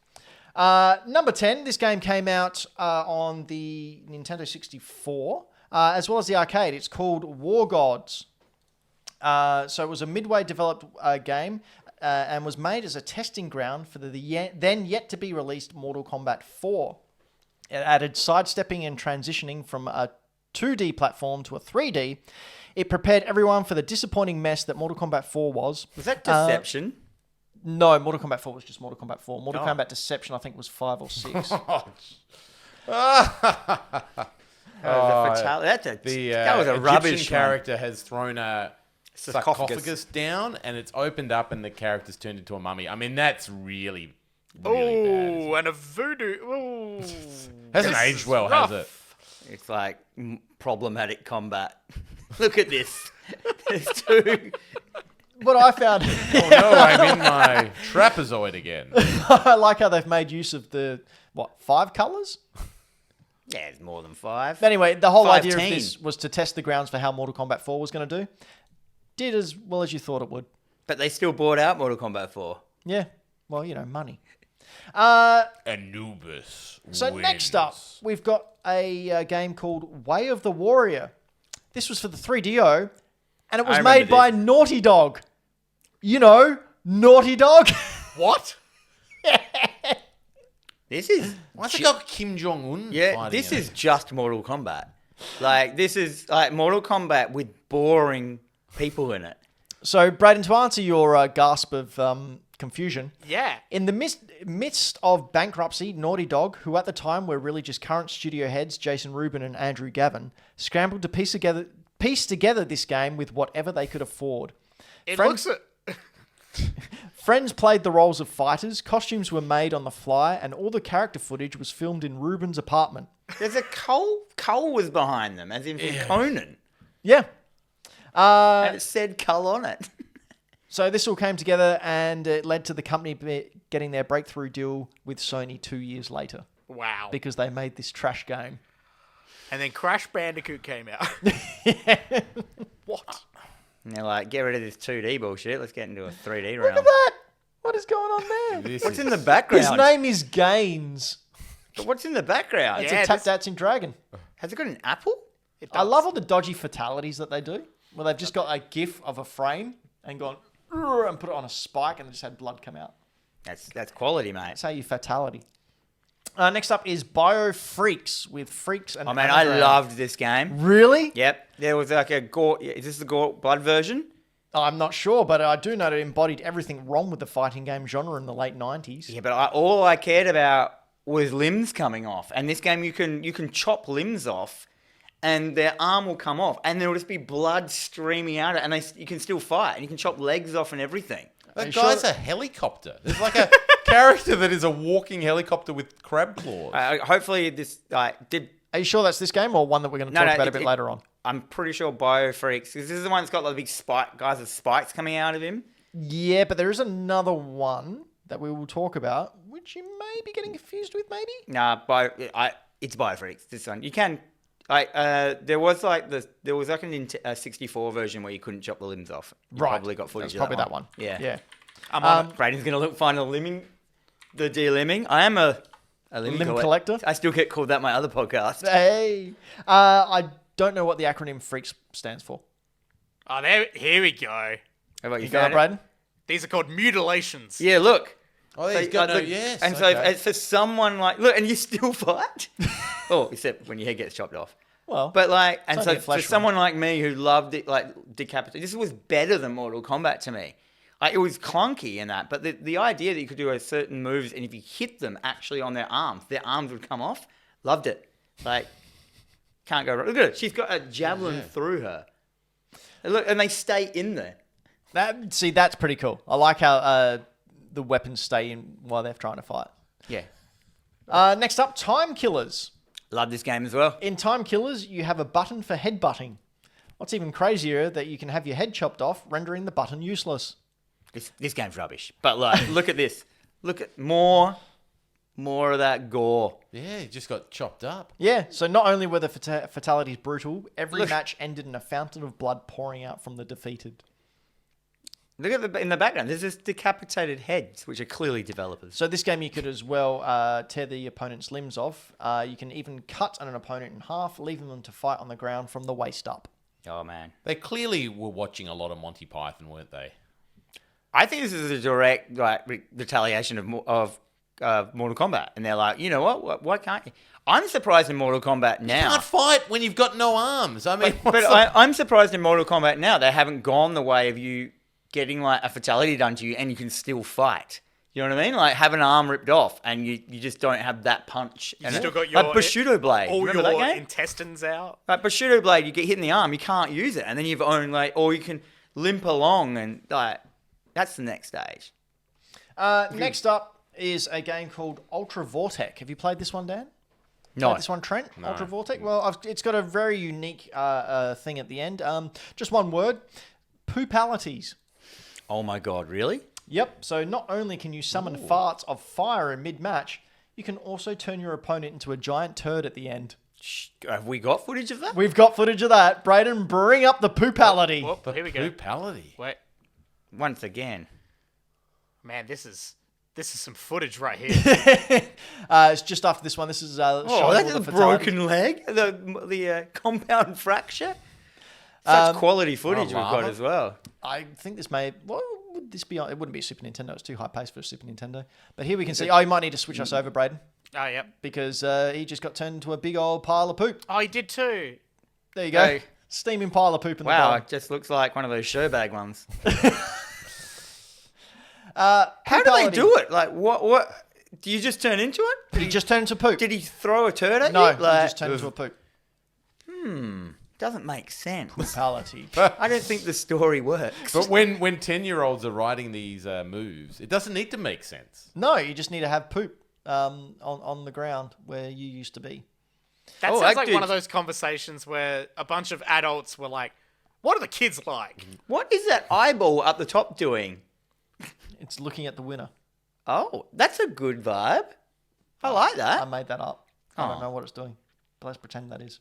Number 10, this game came out on the Nintendo 64, as well as the arcade. It's called War Gods. So it was a Midway developed game and was made as a testing ground for the then yet to be released Mortal Kombat 4. It added sidestepping and transitioning from a 2D platform to a 3D. It prepared everyone for the disappointing mess that Mortal Kombat 4 was. Was that Deception? No, Mortal Kombat 4 was just Mortal Kombat 4. Mortal Kombat Deception, I think, was 5 or 6. That was a Egyptian rubbish character has thrown a Sarcophagus. sarcophagus down, and it's opened up, and the character's turned into a mummy. I mean, that's really, really bad. Ooh, and a voodoo. Ooh. Hasn't This aged is well, rough. has it? It's like problematic combat. Look at this. There's two. What I found, Oh no, I'm in my trapezoid again. I like how they've made use of the, 5 colours? Yeah, it's more than 5. Anyway, the whole idea of 15. this was to test the grounds for how Mortal Kombat 4 was going to do. Did as well as you thought it would. But they still bought out Mortal Kombat 4. Yeah. Well, money. Anubis. So wins. next up, we've got a game called Way of the Warrior. This was for the 3DO, and it was I made remember by this. Naughty Dog. Naughty Dog. What? This is Why's it got Kim Jong Un? this is just Mortal Kombat. Like this is like Mortal Kombat with boring people in it. So, Braden, to answer your gasp of confusion, Yeah. in the midst of bankruptcy, Naughty Dog, who at the time were really just current studio heads, Jason Rubin and Andrew Gavin, scrambled to piece together this game with whatever they could afford. It Friends- looks. Friends played the roles of fighters, costumes were made on the fly, and all the character footage was filmed in Rubin's apartment. There's a Cole was behind them, as in from Conan. Yeah. And it said Cull on it. So this all came together and it led to the company getting their breakthrough deal with Sony 2 years later Wow. because they made this trash game. And then Crash Bandicoot came out. What? And they're like, get rid of this 2D bullshit. Let's get into a 3D Look realm. at that. What is going on there? This What's is- in the background? His name is Gaines. But what's in the background? It's Yeah, a tap this- dancing dragon. Has it got an apple? It I does. love all the dodgy fatalities that they do, where they've just got a gif of a frame and gone "Urgh," and put it on a spike and just had blood come out. That's quality, mate. That's how you fatality. Next up is Bio Freaks with Freaks and Oh man, I Anagram. loved this game. Really? Yep, there was like a gore. Is this the gore blood version? I'm not sure, but I do know it embodied everything wrong with the fighting game genre in the late 90s. Yeah, but all I cared about was limbs coming off. And this game, you can chop limbs off, and their arm will come off, and there will just be blood streaming out, and you can still fight, and you can chop legs off and everything. That you guy's sure? a helicopter. There's like a character that is a walking helicopter with crab claws. Hopefully, this did. Are you sure that's this game or one that we're going to No, talk no, about a bit later on? I'm pretty sure Biofreaks, because this is the one that's got like big guys with spikes coming out of him. Yeah, but there is another one that we will talk about, which you may be getting confused with, maybe? Nah, it's Biofreaks. This one you can. There was like a 64 version where you couldn't chop the limbs off. You probably got footage. That's probably of that one. Yeah. Yeah. I'm on it. Braden's gonna find the de-limbing. I am a Limb collector? I still get called that in my other podcast. Hey. I don't know what the acronym Freaks stands for. Oh, here we go. How about You got it, found Braden? These are called mutilations. Yeah, look. Oh, he's So, got no. look, Yes. And so okay. it's for someone like look, and you still fight. Oh, except when your head gets chopped off. Well, But like, and It's so only a flesh for someone like me who loved it, like decapitate, this was better than Mortal Kombat to me. Like, it was clunky in that, but the idea that you could do a certain moves, and if you hit them actually on their arms would come off. Loved it. Like, can't go wrong. Look at it. She's got a javelin through her. And look, and they stay in there. that's pretty cool. I like how the weapons stay in while they're trying to fight. Yeah. Next up, Time Killers. Love this game as well. In Time Killers, you have a button for headbutting. What's even crazier, that you can have your head chopped off, rendering the button useless. This game's rubbish. But like, look at this. Look at more of that gore. Yeah, he just got chopped up. Yeah, so not only were the fatalities brutal, every Look. match ended in a fountain of blood pouring out from the defeated. Look at in the background. There's just decapitated heads, which are clearly developers. So this game, you could as well tear the opponent's limbs off. You can even cut an opponent in half, leaving them to fight on the ground from the waist up. Oh man. They clearly were watching a lot of Monty Python, weren't they? I think this is a direct retaliation of Mortal Kombat, and they're like, you know what? Why can't you? I'm surprised in Mortal Kombat You now, can't fight when you've got no arms. I mean, but I'm surprised in Mortal Kombat now they haven't gone the way of you getting like a fatality done to you, and you can still fight. You know what I mean? Like have an arm ripped off, and you just don't have that punch. You still got your like Bushido blade. all Remember your that game? intestines out. Like Bushido blade, you get hit in the arm, you can't use it, and then you've owned like, or you can limp along, and like that's the next stage. Next up is a game called Ultra Vortec. Have you played this one, Dan? No. Played this one, Trent? Ultra Vortec? Well, it's got a very unique thing at the end. Just one word. Poopalities. Oh my god, really? Yep, so not only can you summon farts of fire in mid-match, you can also turn your opponent into a giant turd at the end. Have we got footage of that? We've got footage of that. Braden, bring up the poopality. Whoop, here we go. Poopality. Wait, Once again. man, this is some footage right here. It's just after this one. This is Oh, showing that's all a the fatalities. broken leg. The compound fracture. Such quality footage we've got lava? as well. I think this may... What would this be on? It wouldn't be a Super Nintendo. It's too high paced for a Super Nintendo. But here we can see... Oh, you might need to switch us over, Braden, Oh, yep. because he just got turned into a big old pile of poop. Oh, he did too. There you go. Hey. Steaming pile of poop in the Wow, bottom. it just looks like one of those show bag ones. How How do they do it? Like, what? Do you just turn into it? Did he just turn into poop? Did he throw a turd at No, you? he Like, just turned into a poop. doesn't make sense. Poopality. I don't think the story works. But when 10-year-olds are writing these moves, it doesn't need to make sense. No, you just need to have poop on the ground where you used to be. That Oh, sounds that like dude- one of those conversations where a bunch of adults were like, "What are the kids like?" What is that eyeball up the top doing? It's looking at the winner. Oh, that's a good vibe. I like I that. made that up. I don't Oh. know what it's doing. But let's pretend that is.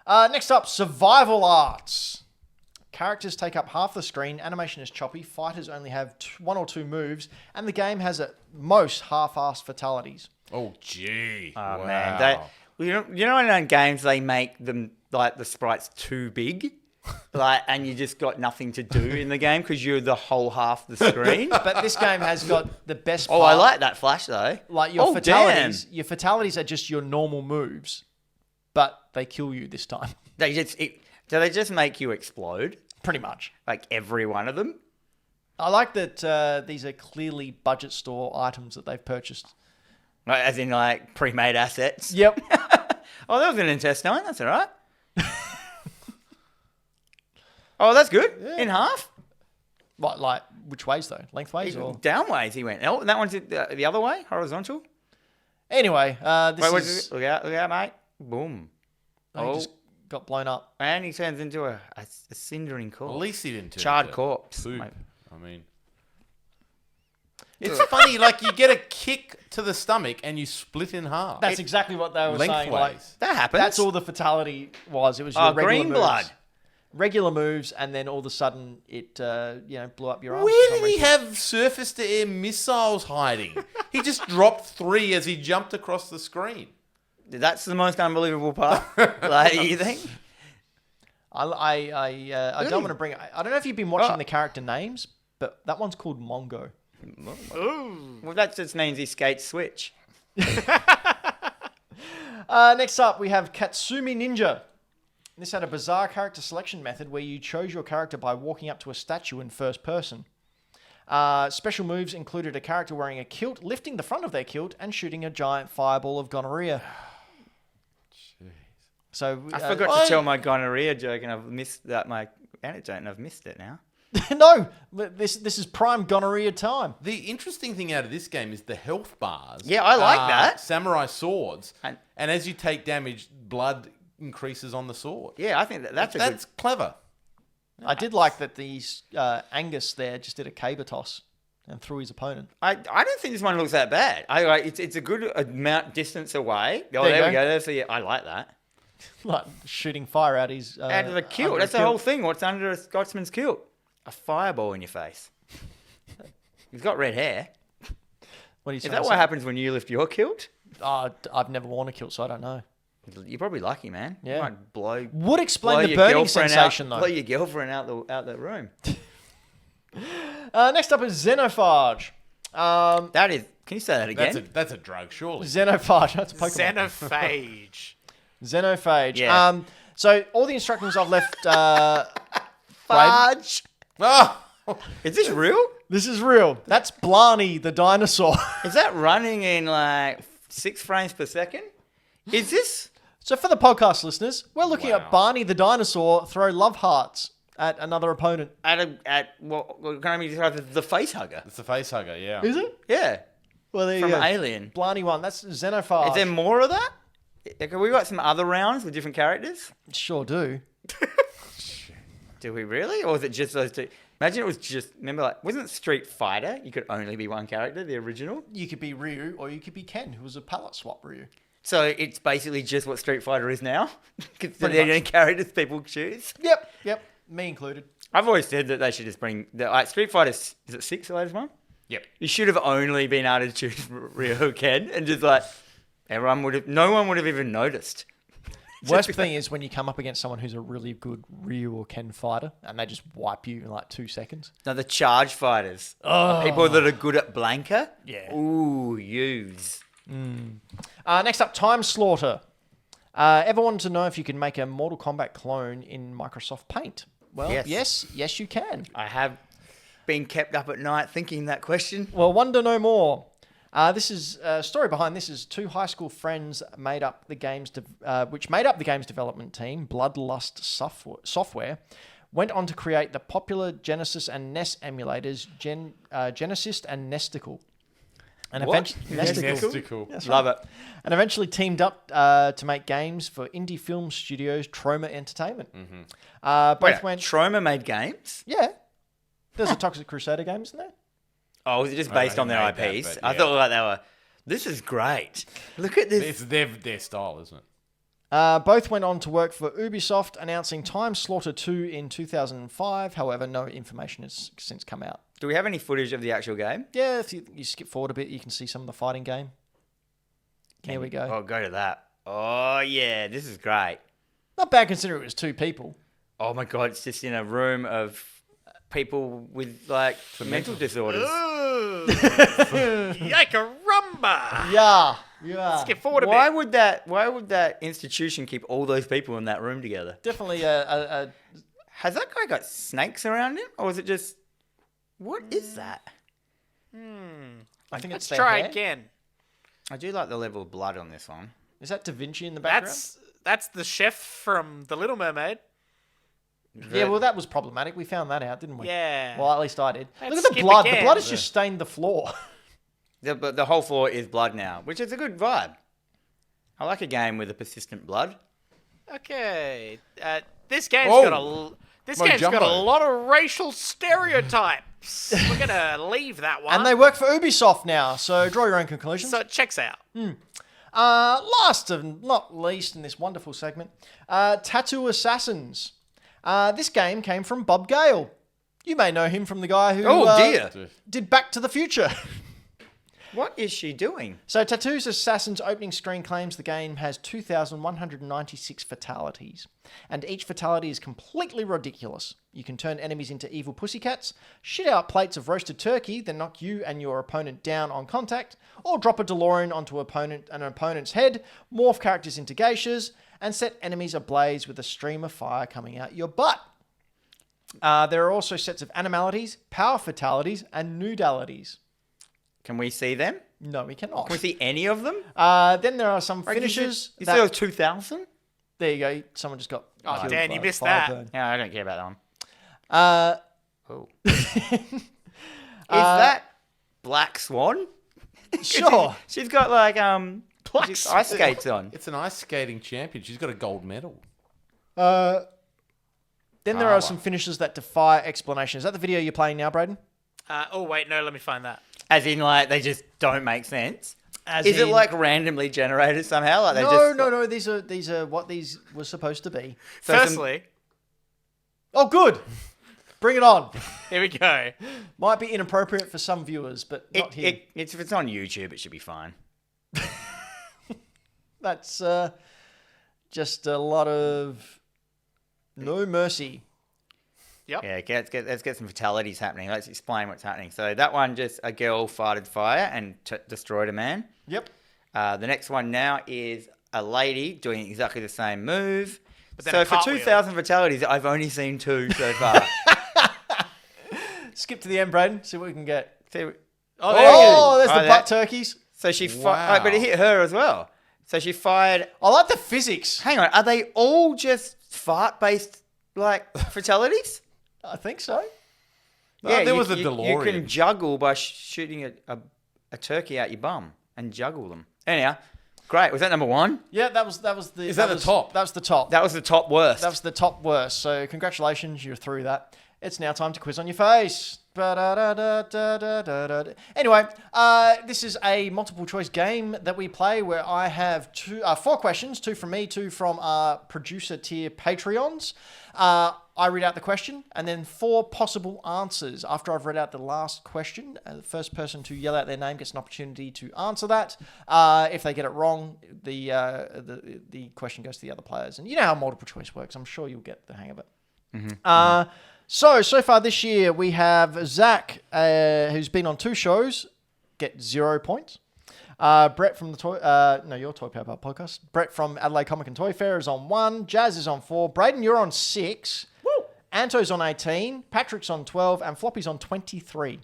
Next up, survival arts. Characters take up half the screen, animation is choppy, fighters only have one or two moves, and the game has at most half-assed fatalities. Oh, gee. Oh Wow. man, you know in games they make them like the sprites too big, like, and you just got nothing to do in the game because you're the whole half the screen. But this game has got the best Oh, part. I like that flash though. Like your Oh, fatalities. damn. Your fatalities are just your normal moves, but they kill you this time. Do they just make you explode? Pretty much. Like every one of them? I like that these are clearly budget store items that they've purchased. Like, as in like pre-made assets? Yep. Oh, that was an intestine. That's all right. Oh, that's good. In half? Like which ways though? Lengthways or? Downways he went. Oh, that one's the other way? Horizontal? Anyway, this Wait, is... look out, mate. Boom. He Oh, just got blown up. and he turns into a cindering At corpse. least he didn't turn Charred into corpse. poop. Mate. I mean, it's funny. Like you get a kick to the stomach and you split in half. That's exactly what they were saying. Like, Lengthways. That happens. that's all the fatality was. It was your Oh, regular green moves. blood. Regular moves, and then all of a sudden it blew up your arm. Where for some did he reason. have surface-to-air missiles hiding? He just dropped 3 as he jumped across the screen. That's the most unbelievable part. Like, you think? I don't want to bring. I don't know if you've been watching the character names, but that one's called Mongo. Ooh. Well, that just means he skates switch. Next up, we have Katsumi Ninja. This had a bizarre character selection method where you chose your character by walking up to a statue in first person. Special moves included a character wearing a kilt, lifting the front of their kilt, and shooting a giant fireball of gonorrhea. So I forgot to tell my gonorrhea joke, and I've missed that my anecdote, and I've missed it now. No, this is prime gonorrhea time. The interesting thing out of this game is the health bars. Yeah, I like are that. Samurai swords. And- And as you take damage, blood increases on the sword. Yeah, I think that's That's clever. I did like that these Angus there just did a caber toss and threw his opponent. I don't think this one looks that bad. It's a good amount distance away. Oh, There you there we go. go. That's I like that. Like shooting fire out his... Out of the kilt. That's the whole thing. What's under a Scotsman's kilt? A fireball in your face. He's got red hair. What are you Is saying? that what happens when you lift your kilt? I've never worn a kilt, so I don't know. You're probably lucky, man. Yeah. You might blow Would explain the your burning girlfriend sensation, out, though. blow your girlfriend out the room. Next up is Xenophage. That is. Can you say that again? That's a drug, surely. Xenophage. That's a Pokemon. Xenophage. Xenophage. Yeah. So all the instructions I've left... Fudge. Oh! Is this real? This is real. That's Blarney the dinosaur. Is that running in like 6 frames per second? Is this? So for the podcast listeners, we're looking Wow. at Barney the dinosaur throw love hearts at another opponent. At what can I describe as the face hugger? It's the face hugger, yeah. Is it? Yeah, Well, there you from go. Alien. Blarney one. That's Xenophage. Is there more of that? Have we got some other rounds with different characters? Sure do. Do we really? Or is it just those two? Imagine it was just, remember, like, wasn't Street Fighter? You could only be one character, the original. You could be Ryu or you could be Ken, who was a palette swap Ryu. So it's basically just what Street Fighter is now. Because they're Pretty the much. only characters people choose. Yep. Me included. I've always said that they should just bring, Street Fighter, is it 6 the latest one? Yep. You should have only been able to choose Ryu or Ken and just like, no one would have even noticed. Worst thing is when you come up against someone who's a really good Ryu or Ken fighter and they just wipe you in like 2 seconds. No, the charge fighters. People that are good at Blanca. Yeah. Ooh, use. Next up, Time Slaughter. Ever wanted to know if you could make a Mortal Kombat clone in Microsoft Paint? Well, Yes. yes, you can. I have been kept up at night thinking that question. Well, wonder no more. This is story behind this is 2 high school friends made up the game's development team, Bloodlust Software, went on to create the popular Genesis and NES emulators Genesis and Nesticle. And What? eventually, Nesticle. That's Love right. it. And eventually teamed up to make games for indie film studios Troma Entertainment. Both Wait, went. Troma made games? Yeah. There's a Toxic Crusader games in there. Oh, was it just I based on think their they made IPs? that, but I yeah. thought like they were. This is great. Look at this. It's their style, isn't it? Both went on to work for Ubisoft, announcing Time Slaughter 2 in 2005. However, no information has since come out. Do we have any footage of the actual game? Yeah, if you skip forward a bit, you can see some of the fighting game. Here we go. Oh, go to that. Oh, yeah. This is great. Not bad considering it was 2 people. Oh, my God. It's just in a room of people with, like, mental disorders. Ooh. Yike-a-rumba. Yeah. Skip forward a Why bit. would that institution keep all those people in that room together? Definitely a Has that guy got snakes around him? Or is it just... What is that? I think Let's it's their try hair. again. I do like the level of blood on this one. Is that Da Vinci in the background? That's the chef from The Little Mermaid. Yeah, well, that was problematic. We found that out, didn't we? Yeah. Well, at least I did. Let's Look at the skip blood. again. The blood has just stained the floor. The whole floor is blood now, which is a good vibe. I like a game with a persistent blood. Okay. This game's Oh. got a Jumbo. lot of racial stereotypes. We're gonna leave that one. And they work for Ubisoft now, so draw your own conclusions. so it checks out. Last and not least in this wonderful segment, Tattoo Assassins. This game came from Bob Gale. You may know him from the guy who Oh, dear. did Back to the Future. What is she doing? So Tattoo Assassins opening screen claims the game has 2,196 fatalities, and each fatality is completely ridiculous. You can turn enemies into evil pussycats, shit out plates of roasted turkey, then knock you and your opponent down on contact, or drop a DeLorean onto an opponent's head, morph characters into geishas, and set enemies ablaze with a stream of fire coming out your butt. There are also sets of animalities, power fatalities, and nudalities. Can we see them? No, we cannot. Can we see any of them? Then there are some finishes. You that- said it was 2,000? There you go. Someone just got. Oh, killed Dan, by you a missed fire that. burn. Yeah, I don't care about that one. Uh, Oh. Is that Black Swan? sure. She's got like Black she's Swan. ice skates on. It's an ice skating champion. She's got a gold medal. Then there Ah, are some finishes that defy explanation. Is that the video you're playing now, Braden? Oh wait, no, let me find that. As in, like, they just don't make sense. As Is it in- like randomly generated somehow? Like they No, just no. These are what these were supposed to be. So some- Firstly, Oh, good. Bring it on. here we go. Might be inappropriate for some viewers, but not here. if it's on YouTube, it should be fine. That's just a lot of no mercy. Yep. Yeah, let's get some fatalities happening. Let's explain what's happening. So that one, just a girl farted fire and destroyed a man. Yep. The next one now is a lady doing exactly the same move. But then So a for cartwheel. 2,000 fatalities, I've only seen 2 so far. Skip to the end, Braden. See what we can get. See, Oh, there it is. Oh, there's Oh, the that- butt turkeys. so she Wow. fired, but it hit her as well. So she fired. I like the physics. Hang on, are they all just fart-based like fatalities? I think so. There was a You DeLorean. can juggle by shooting a turkey out your bum and juggle them. Anyhow, great. Was that number 1? Yeah, that was the. Is that the top? That was the top. That was the top worst. That was the top worst. So congratulations, you're through that. It's now time to quiz on your face. Ba-da-da-da-da-da-da-da. Anyway, this is a multiple choice game that we play where I have 4 questions, 2 from me, 2 from our producer tier Patreons. I read out the question and then 4 possible answers. After I've read out the last question, the first person to yell out their name gets an opportunity to answer that. If they get it wrong, the question goes to the other players. And you know how multiple choice works. I'm sure you'll get the hang of it. So far this year, we have Zach, who's been on 2 shows, get 0 points. Brett from the your Toy Power podcast. Brett from Adelaide Comic and Toy Fair is on 1. Jazz is on 4. Braden, you're on 6. Woo! Anto's on 18. Patrick's on 12. And Floppy's on 23.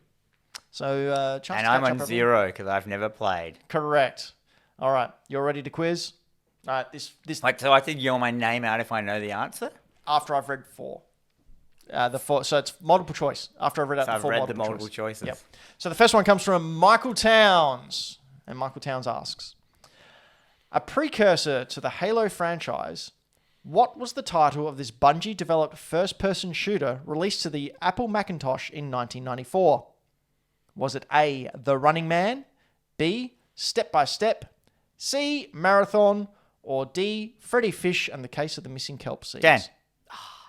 So, chance and to I'm catch on up 0 because I've never played. Correct. All right. You're ready to quiz? All right. This Wait, so I have to yell my name out if I know the answer? after I've read 4. So it's multiple choice. After I've read out So the I've four read multiple the multiple choice. choices. Yep. So the first one comes from Michael Towns. And Michael Towns asks, a precursor to the Halo franchise, what was the title of this Bungie-developed first-person shooter released to the Apple Macintosh in 1994? Was it A, The Running Man, B, Step by Step, C, Marathon, or D, Freddy Fish and the Case of the Missing Kelp Seeds? Dan.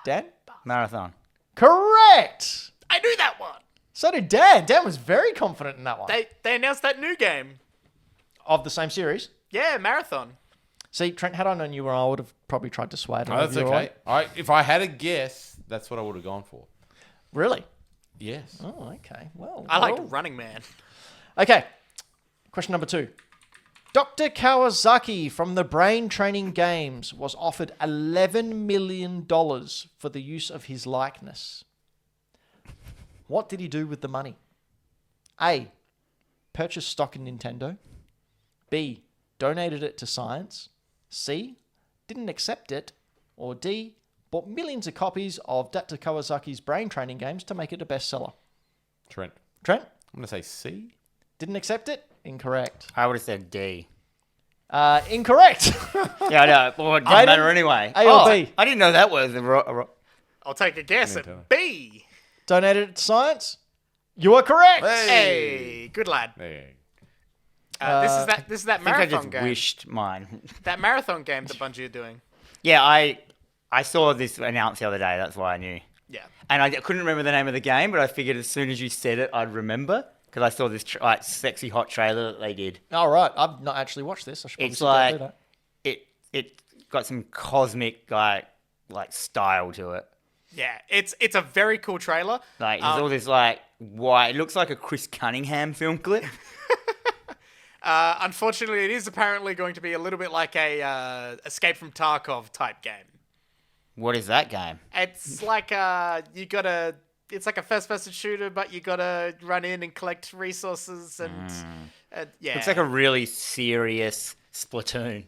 Dan? Marathon. Correct! I knew that one. So did Dan. Dan was very confident in that one. They announced that new game. Of the same series? Yeah, Marathon. See, Trent, had I known you were, I would have probably tried to sway it. Oh, that's okay. If I had a guess, that's what I would have gone for. Really? Yes. Oh, okay. Well, I like well. Running Man. Okay. Question number 2. Dr. Kawasaki from the Brain Training Games was offered $11 million for the use of his likeness. What did he do with the money? A. Purchase stock in Nintendo. B. Donated it to science. C. Didn't accept it. Or D. Bought millions of copies of Dr. Kawasaki's Brain Training Games to make it a bestseller. Trent. Trent? I'm going to say C. Didn't accept it? Incorrect. I would have said D. Incorrect. Yeah, I know. Well, it doesn't Brayden? matter anyway. A or B? I didn't know that was I'll take a guess Me too. at B. Donated it to science? You are correct. Hey, good lad. Hey. This is that I think I marathon just game. wished mine. That marathon game that Bungie are doing. Yeah, I saw this announced the other day. That's why I knew. Yeah. And I couldn't remember the name of the game, but I figured as soon as you said it, I'd remember because I saw this sexy hot trailer that they did. All right. I've not actually watched this. I should probably It's sit down and like do that. it got some cosmic like style to it. Yeah, it's a very cool trailer. Like there's all this like white. It looks like a Chris Cunningham film clip. Unfortunately, it is apparently going to be a little bit like a Escape from Tarkov type game. What is that game? It's like it's like a first-person shooter, but you gotta run in and collect resources and yeah. Looks like a really serious Splatoon.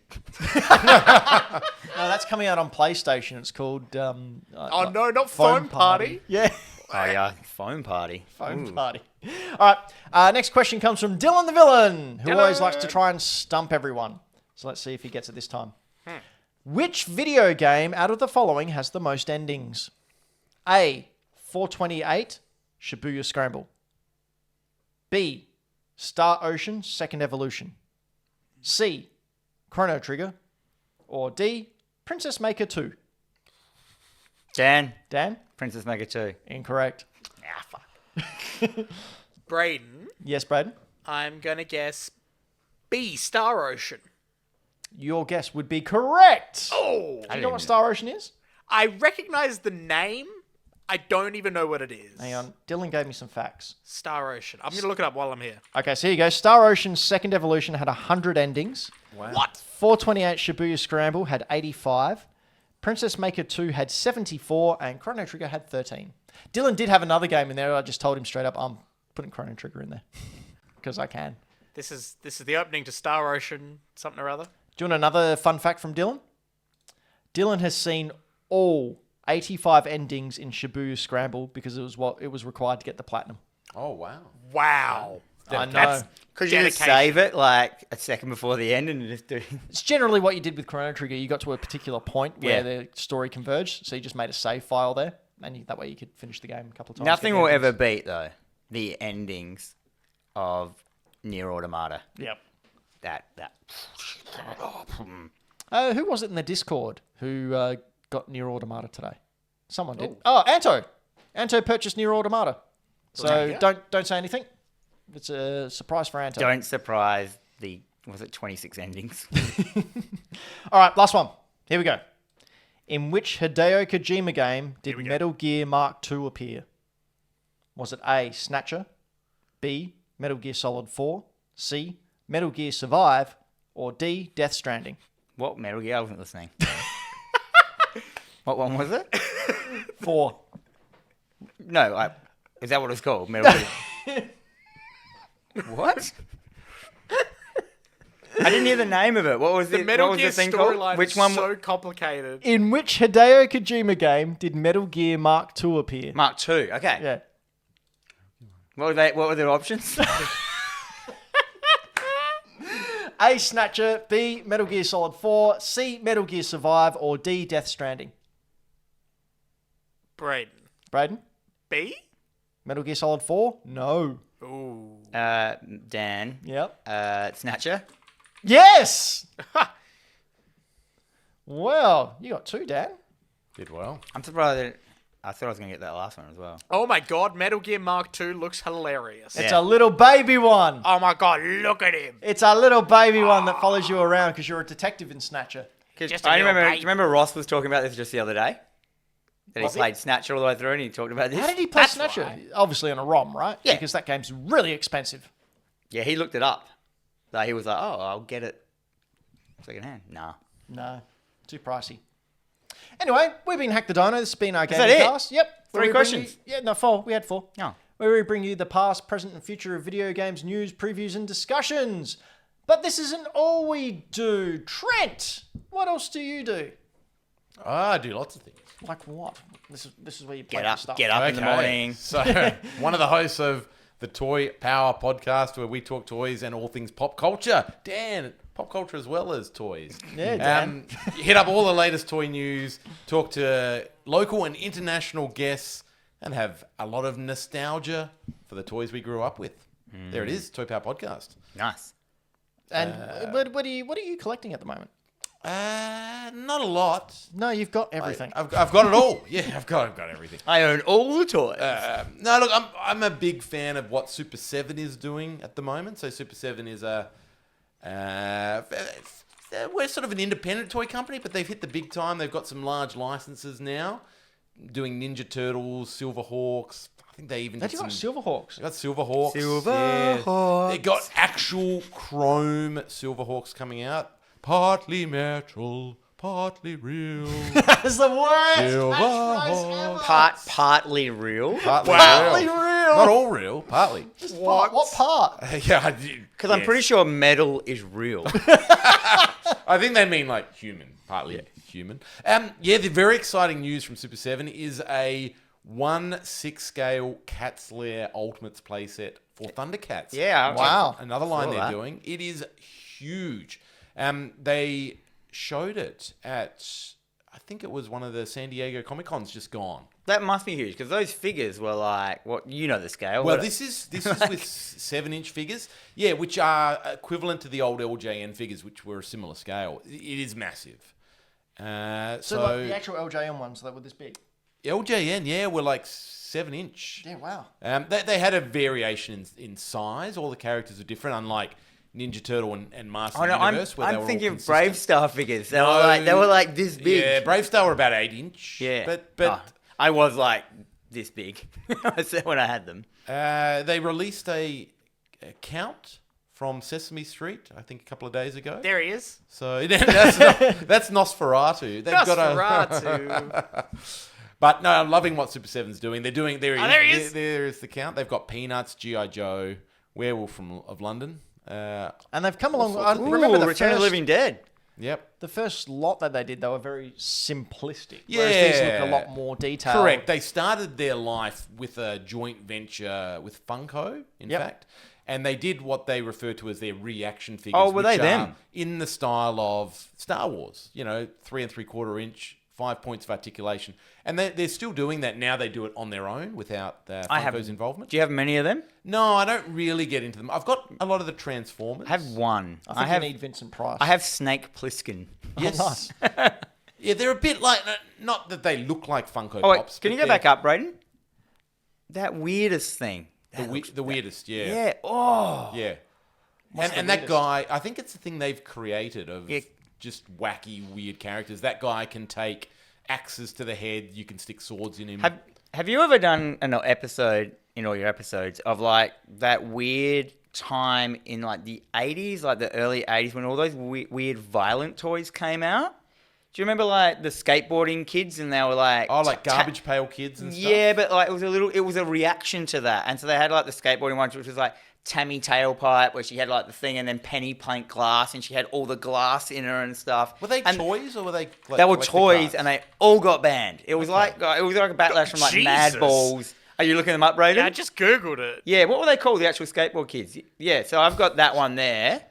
No, that's coming out on PlayStation. It's called... oh no, not Phone Party. Yeah. Oh yeah, phone party. Phone Ooh. Party. All right. Next question comes from Dylan the Villain, who always likes to Dylan. try and stump everyone. So let's see if he gets it this time. Which video game out of the following has the most endings? A. 428, Shibuya Scramble. B. Star Ocean, Second Evolution. C. Chrono Trigger. Or D. Princess Maker 2. Dan, Dan? Princess Maker 2. Incorrect. Ah, fuck. Braden, Yes, Braden? I'm gonna guess B. Star Ocean. Your guess would be correct. Oh, Do you know what Star Ocean is? I recognize the name. I don't even know what it is. Hang on. Dylan gave me some facts. Star Ocean. I'm gonna look it up while I'm here. Okay, so here you go. Star Ocean's Second Evolution had 100 endings. Wow. What? 428 Shibuya Scramble had 85. Princess Maker 2 had 74. And Chrono Trigger had 13. Dylan did have another game in there. I just told him straight up, I'm putting Chrono Trigger in there. Because I can. This is the opening to Star Ocean something or other. Do you want another fun fact from Dylan? Dylan has seen all 85 endings in Shibuya Scramble because it was what it was required to get the platinum. Oh, wow. Wow. I know. That's Could you just dedication. save it like a second before the end and just do? It's generally what you did with Chrono Trigger. You got to a particular point where Yeah. the story converged, so you just made a save file there, and that way you could finish the game a couple of times. Nothing get the will endings. ever beat though the endings of Nier Automata. Yep. That. Who was it in the Discord who got Nier Automata today? Someone did. Oh, Anto. Anto purchased Nier Automata. So Yeah. don't say anything. It's a surprise for Anto. Don't surprise the 26 endings. All right, last one. Here we go. In which Hideo Kojima game did we go. Metal Gear Mark II appear? Was it A, Snatcher, B, Metal Gear Solid 4, C, Metal Gear Survive, or D, Death Stranding? What Metal Gear? I wasn't listening. What one was it? 4. No, is that what it's called? Metal Gear. What? I didn't hear the name of it. What was The it? Metal What was Gear the thing called? storyline Which is one? so complicated. In which Hideo Kojima game did Metal Gear Mark II appear? Mark II. Okay. Yeah. What were they? What were their options? A. Snatcher. B. Metal Gear Solid 4. C. Metal Gear Survive. Or D. Death Stranding. Brayden. Braden? B? Metal Gear Solid 4? No. Ooh. Dan. Yep. Snatcher. Yes! Well, you got 2, Dan. Did well. I'm surprised. I thought I was gonna get that last one as well. Oh my god, Metal Gear Mark II looks hilarious. It's Yeah. a little baby one. Oh my god, look at him. It's a little baby one that follows you around because you're a detective in Snatcher. Just a I little remember. Do baby. you remember Ross was talking about this just the other day? That he Was he? played Snatcher all the way through, and he talked about this. How did he play That's Snatcher? right. Obviously on a ROM, right? Yeah. Because that game's really expensive. Yeah, he looked it up. Like he was like, "Oh, I'll get it second hand." Nah. No, too pricey. Anyway, we've been Hack the Dino. This has been our that gaming it? cast. Yep. where 3 we bring questions. you- yeah, no, 4. We had 4. No. Where we bring you the past, present, and future of video games, news, previews, and discussions. But this isn't all we do. Trent, what else do you do? I do lots of things. Like what? This is where you Get play up. stuff. Get up in the morning. So, one of the hosts of the Toy Power podcast, where we talk toys and all things pop culture. Dan, pop culture as well as toys. Yeah, Dan. Hit up all the latest toy news, talk to local and international guests, and have a lot of nostalgia for the toys we grew up with. There it is, Toy Power podcast. Nice. And what are you collecting at the moment? Not a lot. No, you've got everything. I've got it all. Yeah, I've got everything. I own all the toys. No, look, I'm a big fan of what Super 7 is doing at the moment. So Super 7 is we're sort of an independent toy company, but they've hit the big time. They've got some large licenses now, doing Ninja Turtles, Silverhawks. I think they even Have did you some. got Silverhawks? They got Silverhawks. Silverhawks. They got actual chrome Silverhawks coming out. Partly metal, partly real. That's the worst. Silverhawks. Partly real. Partly real. Not all real, partly. What part? Yeah, Because I'm pretty sure metal is real. I think they mean like human, partly human. Yeah, the very exciting news from Super 7 is a 1/6 scale Cat's Lair Ultimates playset for Thundercats. Yeah. Wow. Another line Saw they're that. doing. It is huge. They showed it at, I think it was one of the San Diego Comic Cons just gone. That must be huge because those figures were like, what you know the scale. Well, What- this is with 7-inch figures, yeah, which are equivalent to the old LJN figures, which were a similar scale. It is massive. So like the actual LJN ones that were this big. LJN, yeah, were like 7-inch. Yeah, wow. They had a variation in size. All the characters are different, unlike Ninja Turtle and Master Oh of no, the Universe, where they I'm were thinking all of Brave consistent. Star figures. They were like this big. Yeah, Brave Star were about 8-inch. Yeah. but Oh, I was like this big when I had them. they released a count from Sesame Street, I think, a couple of days ago. There he is. So that's Nosferatu. They've Nosferatu. But no, I'm loving what Super 7's doing. There he there he is. is. There is the count. They've got Peanuts, G.I. Joe, Werewolf of London. And they've come along. I Ooh, remember the Return of the Living Dead. Yep. The first lot that they did, they were very simplistic. Yeah. Whereas these look a lot more detailed. Correct. They started their life with a joint venture with Funko, in Yep. fact. And they did what they refer to as their reaction figures. Oh, were they which are them? in the style of Star Wars. 3 3/4 inch, 5 points of articulation. And they're still doing that. Now they do it on their own without Funko's involvement. Do you have many of them? No, I don't really get into them. I've got a lot of the Transformers. I have one. I think you need Vincent Price. I have Snake Plissken. Yes. Oh, nice. Yeah, they're a bit like, not that they look like Funko Oh wait, Pops. can but you go they're back up, Braden? That weirdest thing. The weirdest, yeah. Yeah. Oh. Yeah. What's the And that weirdest? guy, I think it's the thing they've created of Yeah. just wacky, weird characters. That guy can take axes to the head. You can stick swords in him. Have you ever done an episode in all your episodes of like that weird time in like the 80s, like the early 80s when all those weird violent toys came out? Do you remember like the skateboarding kids and they were like like Garbage Pail Kids and stuff? Yeah, but like it was a reaction to that. And so they had like the skateboarding ones which was like Tammy Tailpipe, where she had like the thing, and then Penny Plank Glass, and she had all the glass in her and stuff. Were they and toys or were they? Like, they were collector toys, cards? and they all got banned. It was like a backlash from like Jesus. Mad Balls. Are you looking them up, Brayden? Yeah, I just Googled it. Yeah, what were they called? The actual skateboard kids. Yeah, so I've got that one there.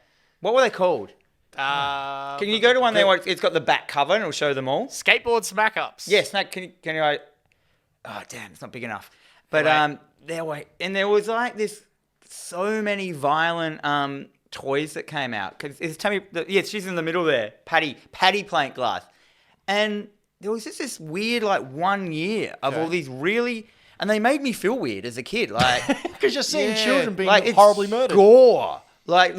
What were they called? Can you go to one there where it's got the back cover and it'll show them all? Skateboard Smack Ups. Yes, can you? Oh damn, it's not big enough. But there was like this so many violent toys that came out because it's Tammy. Yeah, she's in the middle there. Patty Plank Glass, and there was just this weird like 1 year of all these really, and they made me feel weird as a kid, like Because you're seeing children being like, it's horribly murdered. gore, like.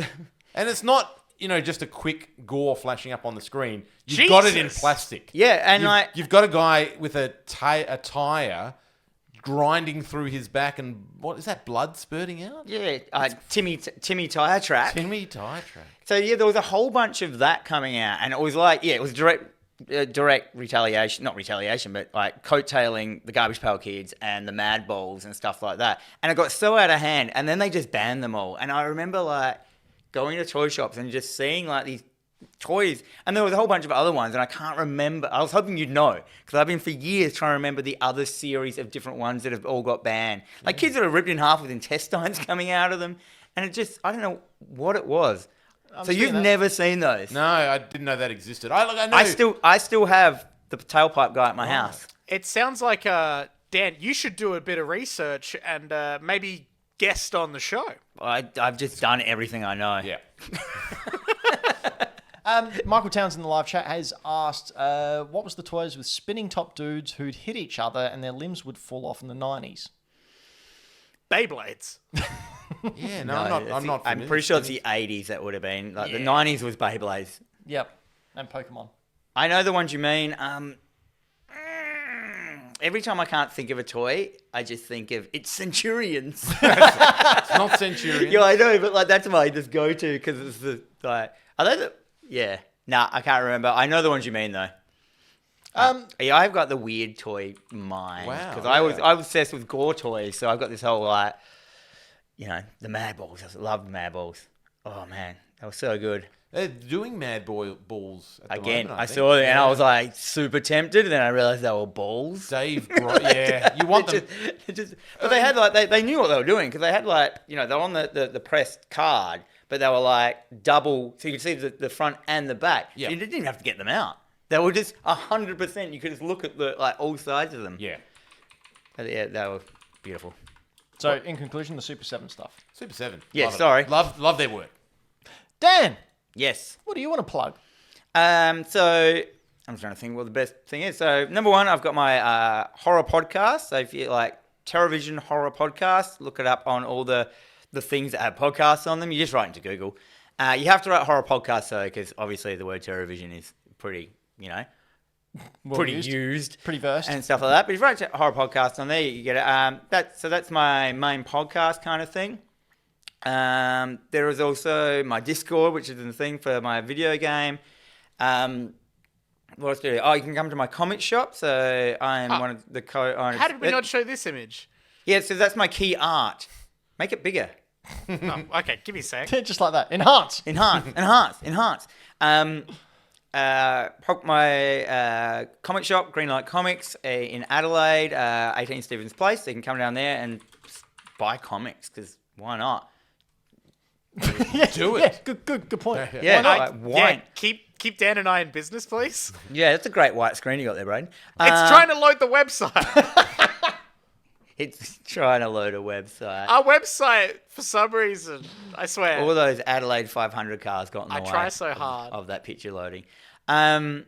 And it's not, just a quick gore flashing up on the screen. You've got it in plastic. Yeah, and you've got a guy with a tire grinding through his back, and what is that? Blood spurting out? Yeah, Timmy Tire Track. Timmy tire track. So yeah, there was a whole bunch of that coming out, and it was like, it was direct retaliation, not retaliation, but like coattailing the Garbage Pail Kids and the Mad Balls and stuff like that. And it got so out of hand, and then they just banned them all. And I remember like going to toy shops and just seeing like these toys, and there was a whole bunch of other ones, and I can't remember. I was hoping you'd know, because I've been for years trying to remember the other series of different ones that have all got banned. Like kids that are ripped in half with intestines coming out of them, and it just, I don't know what it was. So you've never seen those? No, I didn't know that existed. I know. I still have the tailpipe guy at my house. It sounds like, Dan, you should do a bit of research and maybe guest on the show. I've just done everything I know. Yeah. Michael Towns in the live chat has asked, what was the toys with spinning top dudes who'd hit each other and their limbs would fall off in the 90s? Beyblades. Yeah, no, I'm not. I'm pretty sure it's the 80s that would have been. Like the 90s was Beyblades. Yep. And Pokemon. I know the ones you mean. Every time I can't think of a toy, I just think of it's Centurions. It's not Centurion. Yeah, I know, but like that's my just go to because it's the like. Are they the? Yeah. Nah, I can't remember. I know the ones you mean though. Yeah, I've got the weird toy mind. Wow, Because yeah. I was obsessed with gore toys, so I've got this whole like, the Mad Balls. I loved Mad Balls. Oh man, they were so good. They're doing Mad Boy balls at the Again, moment, I think. saw it and I was like super tempted, and then I realized they were balls. Dave, yeah, you want them. But they had like they knew what they were doing because they had like they were on the pressed card, but they were like double, so you could see the front and the back. Yeah. You didn't have to get them out. They were just 100%. You could just look at the like all sides of them. Yeah. Yeah, they were beautiful. So, in conclusion, the Super 7 stuff. Super 7. Yeah, Love it. sorry. Love their work. Dan, Yes. what do you want to plug? So I'm trying to think what the best thing is. So number one, I've got my horror podcast. So if you like TerraVision horror podcast, look it up on all the things that have podcasts on them. You just write into Google. You have to write horror podcast though, because obviously the word TerraVision is pretty, Well pretty used. Pretty versed. And stuff like that. But if you write horror podcast on there, you get it. That's my main podcast kind of thing. There is also my Discord, which is the thing for my video game. What else do you do? Oh, you can come to my comic shop. So I'm one of the co-owners. How did we not show this image? Yeah, so that's my key art. Make it bigger. Oh, okay, give me a sec. Just like that. Enhance. Enhance. My comic shop, Greenlight Comics, in Adelaide, 18 Stevens Place. So you can come down there and buy comics, because why not? Do Yeah, it. good point. Yeah, Why not? like, why? Yeah, keep Dan and I in business, please. Yeah, that's a great white screen you got there, Braden. It's trying to load the website. It's trying to load a website. Our website, for some reason, I swear. All those Adelaide 500 cars got in the I way. try so hard. Of that picture loading. I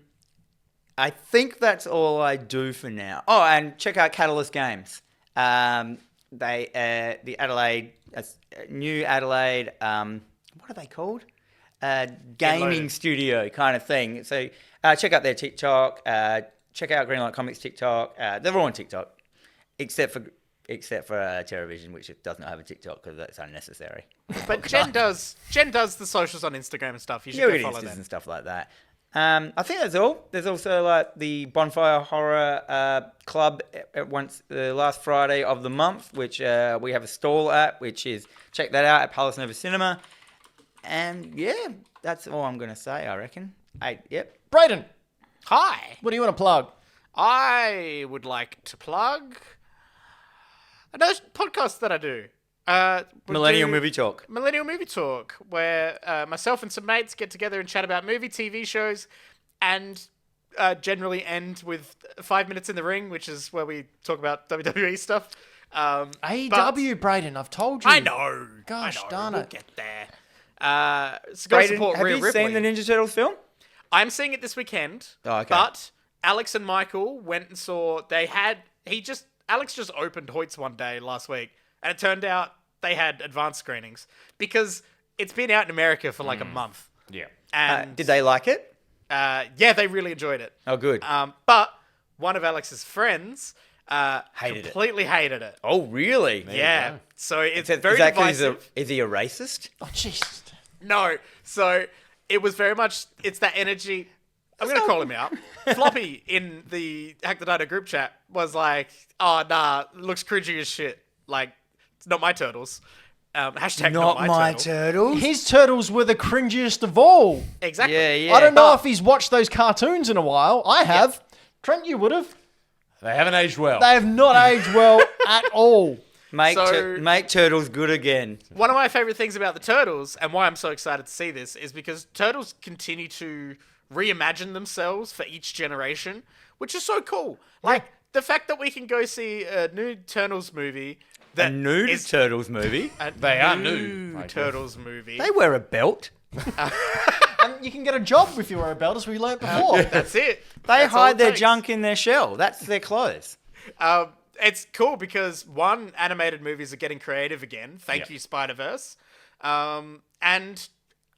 think that's all I do for now. Oh, and check out Catalyst Games. The Adelaide, new Adelaide, what are they called? Gaming studio kind of thing. So check out their TikTok. Check out Greenlight Comics TikTok. They're all on TikTok, except for TerraVision, which does not have a TikTok because that's unnecessary. But Jen does the socials on Instagram and stuff. You should Yeah, we go get follow Instas them. and stuff like that. I think that's all. There's also like the Bonfire Horror Club once the last Friday of the month, which we have a stall at, which is check that out at Palace Nova Cinema. And yeah, that's all I'm gonna say. I reckon. Yep. Brayden, Hi. what do you want to plug? I would like to plug another podcast that I do. Millennial Movie Talk. Millennial Movie Talk, where myself and some mates get together and chat about movie, TV shows, and generally end with 5 minutes in the ring, which is where we talk about WWE stuff. AEW, Brayden, I've told you. I know. Gosh, I know. darn We'll it. get there. So go Brayden, support have Rhea you Ripley. seen the Ninja Turtles film? I'm seeing it this weekend. Oh, okay. But Alex and Michael went and saw. Alex just opened Hoyt's one day last week, and it turned out they had advanced screenings because it's been out in America for like a month. Yeah. And Did they like it? yeah, they really enjoyed it. Oh, good. But one of Alex's friends Hated it. completely hated it. Oh, really? Yeah. go. So it's Is very that 'cause divisive. is he a racist? Oh, jeez. No. So it was very much, it's that energy. I'm going to call him out. Floppy in the Hack the Dino group chat was like, oh, nah, looks cringy as shit. Like, it's not my turtles. Hashtag not my turtle. turtles. His turtles were the cringiest of all. Exactly. Yeah, yeah. I don't know if he's watched those cartoons in a while. I have. Trent, you would have. They haven't aged well. They have not aged well at all. Make So- turtles good again. One of my favorite things about the Turtles, and why I'm so excited to see this, is because Turtles continue to reimagine themselves for each generation, which is so cool. Like, the fact that we can go see a new Turtles movie that A nude is turtles movie. a They are new nude, Michael. Turtles movie. They wear a belt. And you can get a job if you wear a belt, as we learnt before. That's it. They That's all hide it their takes. junk in their shell. That's their clothes. It's cool because one, animated movies are getting creative again. Thank you, Spider-Verse. And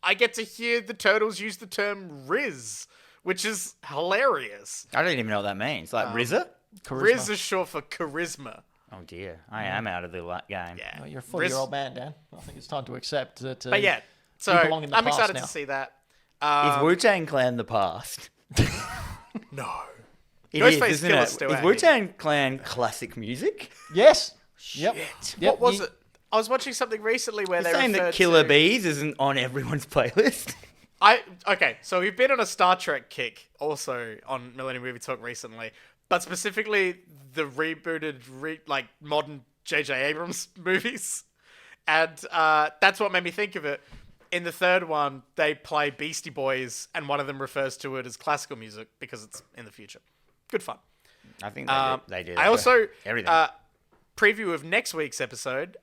I get to hear the Turtles use the term Riz, which is hilarious. I don't even know what that means. Like RZA? Riz is short for charisma. Oh dear, I am out of the game. Yeah. Oh, you're a 40-year-old man, Dan. I think it's time to accept that. But yeah, so you belong in the I'm past excited now. to see that. Is Wu-Tang Clan the past? No. It Ghostface is, isn't Killer's it? still Is out Wu-Tang Clan classic music? Yes. Yep. What was it? I was watching something recently where You're they saying that referred Killer to... Bees isn't on everyone's playlist? Okay, so we've been on a Star Trek kick also on Millennium Movie Talk recently, but specifically the rebooted, modern J.J. Abrams movies. And that's what made me think of it. In the third one, they play Beastie Boys, and one of them refers to it as classical music because it's in the future. Good fun. I think they do. I also, everything. preview of next week's episode,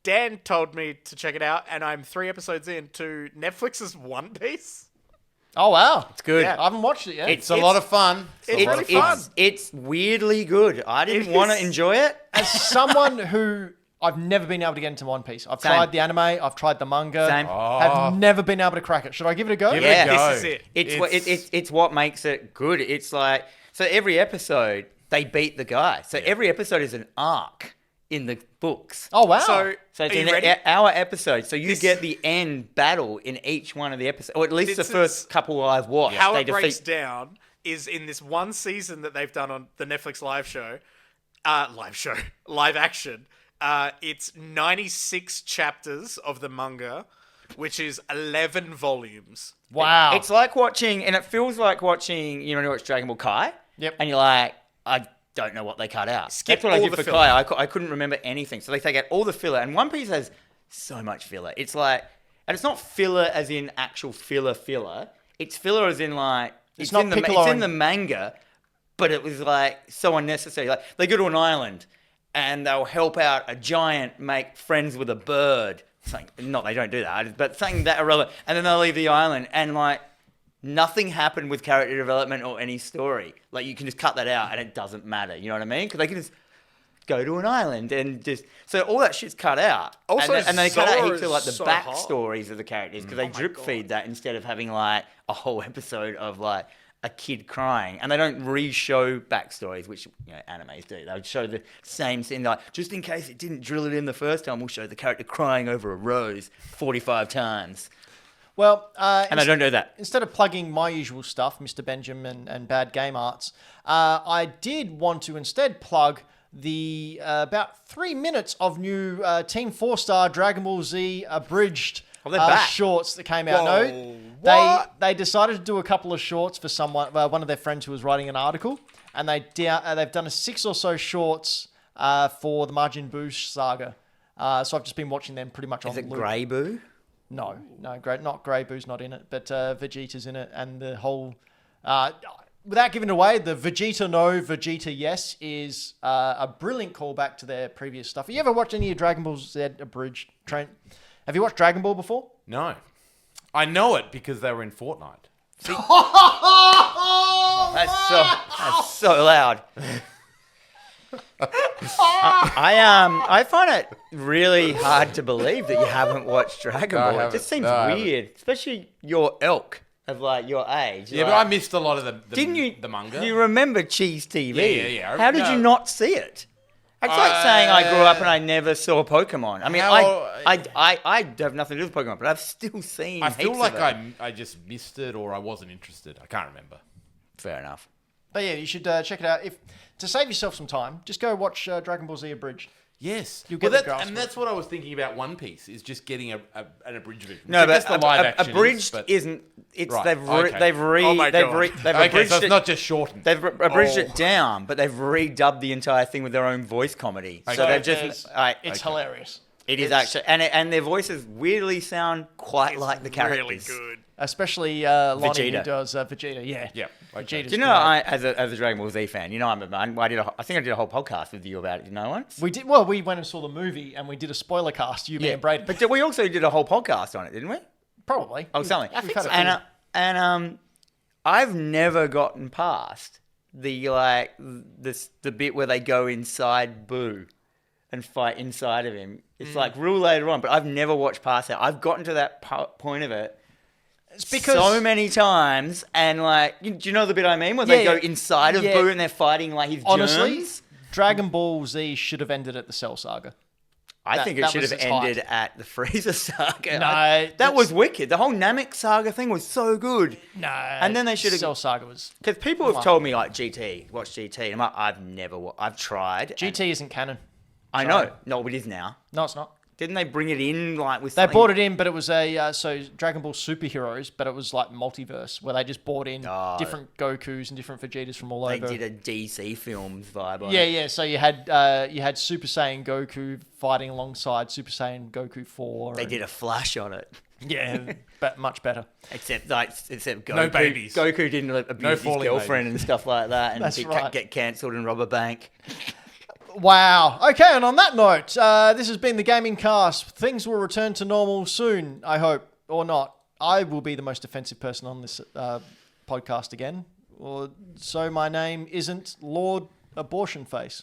Dan told me to check it out, and I'm 3 episodes into Netflix's One Piece. Oh, wow. it's good. yeah. I haven't watched it yet. It's a lot of fun. It's really fun. It's weirdly good. I didn't want to is. enjoy it. As someone who... I've never been able to get into One Piece. I've Same. tried the anime. I've tried the manga. Same. Have never been able to crack it. Should I give it a go? Give it Yeah. a go. This is it. It's what makes it good. It's like, so every episode they beat the guy. So every episode is an arc in the books. Oh, wow. So, So it's are you an ready? hour episode. So you This- get the end battle in each one of the episodes, or at least This the first is couple I've watched. How they it breaks defeat. down is in this one season that they've done on the Netflix live action. It's 96 chapters of the manga, which is 11 volumes. wow. It's like watching, and it feels like watching. You know, when you watch Dragon Ball Kai. Yep. And you're like, I don't know what they cut out. Skip That's what I all did the for filler. Kai. I couldn't remember anything. So they take out all the filler, and One Piece has so much filler. It's like, and it's not filler as in actual filler. It's filler as in like it's not in the Piccolo it's in and- the manga, but it was like so unnecessary. Like they go to an island and they'll help out a giant make friends with a bird. Not they don't do that, but something that irrelevant. And then they'll leave the island and like nothing happened with character development or any story. Like you can just cut that out and it doesn't matter. You know what I mean? Because they can just go to an island and just so all that shit's cut out. Also, and they cut out Zoro heaps of like the is so hot. backstories of the characters because they drip feed that instead of having like a whole episode of like a kid crying, and they don't re-show backstories, which animes do. They would show the same scene, like just in case it didn't drill it in the first time, we'll show the character crying over a rose 45 times. Well, And I don't know that. instead of plugging my usual stuff, Mr. Benjamin and Bad Game Arts, I did want to instead plug the about 3 minutes of new Team 4-Star Dragon Ball Z abridged they're back. shorts that came out. Whoa, No, what? they decided to do a couple of shorts for someone, one of their friends who was writing an article, and they've done a 6 or so shorts for the Majin Buu saga. So I've just been watching them pretty much on Is it loop. Grey Boo? No, not Grey Boo's not in it, but Vegeta's in it, and the whole. Without giving it away, the Vegeta no, Vegeta yes is a brilliant callback to their previous stuff. Have you ever watched any of Dragon Ball Z abridged? Trent, have you watched Dragon Ball before? No. I know it because they were in Fortnite. That's so loud. I find it really hard to believe that you haven't watched Dragon No, I Ball. It haven't. just seems No, I haven't. weird, especially your ilk of like your age. Yeah, like, but I missed a lot of the didn't you the manga. You remember Cheese TV? Yeah. How did you not see it? It's like saying I grew up and I never saw Pokemon. I mean, I have nothing to do with Pokemon, but I've still seen. I feel heaps like of it. I just missed it or I wasn't interested. I can't remember. Fair enough. But yeah, you should check it out. If to save yourself some time, just go watch Dragon Ball Z abridged. Yes, You'll get the grasp and of that's what I was thinking about One Piece is just getting an abridged version. No, I but guess the live action abridged but- isn't. It's Right, they've okay. Oh my God. they've Okay, abridged so it's it. not just shortened. They've abridged it down, but they've redubbed the entire thing with their own voice comedy. So Okay. they've just. It's hilarious. It is actually, and their voices weirdly sound quite like the characters. Really good. Especially Lonnie who Vegeta. does Vegeta. Yeah. Yeah, okay. Vegeta's Do you know, great. as a Dragon Ball Z fan, you know I'm a man. I think I did a whole podcast with you about it. You know once. We did. Well, we went and saw the movie, and we did a spoiler cast. You, me, and Brady. but we also did a whole podcast on it, didn't we? Probably. Oh, something. We've had a few. And I've never gotten past the bit where they go inside Boo and fight inside of him. It's like real later on, but I've never watched past that. I've gotten to that point of it It's because so many times, and do you know the bit I mean, where they Yeah, go yeah. inside of Yeah. Boo and they're fighting like his honestly, germs? Dragon Ball Z should have ended at the Cell Saga. I think it that should was have its ended height. at the Freezer saga. No, that was wicked. The whole Namek saga thing was so good. No. And then they should have. Cell Saga was. Because people have told me like GT, watch GT, and I'm like, I've never. I've tried. and- GT isn't canon. I know. No, it is now. No, it's not. Didn't they bring it in with? They brought it in, but it was a Dragon Ball Superheroes, but it was like multiverse where they just brought in different Gokus and different Vegetas from all They over. did a DC Films vibe on Yeah, it. yeah. So you had Super Saiyan Goku fighting alongside Super Saiyan Goku 4. They and- did a Flash on it. Yeah, but much better. Except Goku. No babies. Goku didn't abuse his falling girlfriend babies. and stuff like that, and That's right. get cancelled and rob a bank. Wow. Okay, and on that note, this has been the Gaming Cast. Things will return to normal soon, I hope, or not. I will be the most offensive person on this podcast again. Or so my name isn't Lord Abortion Face.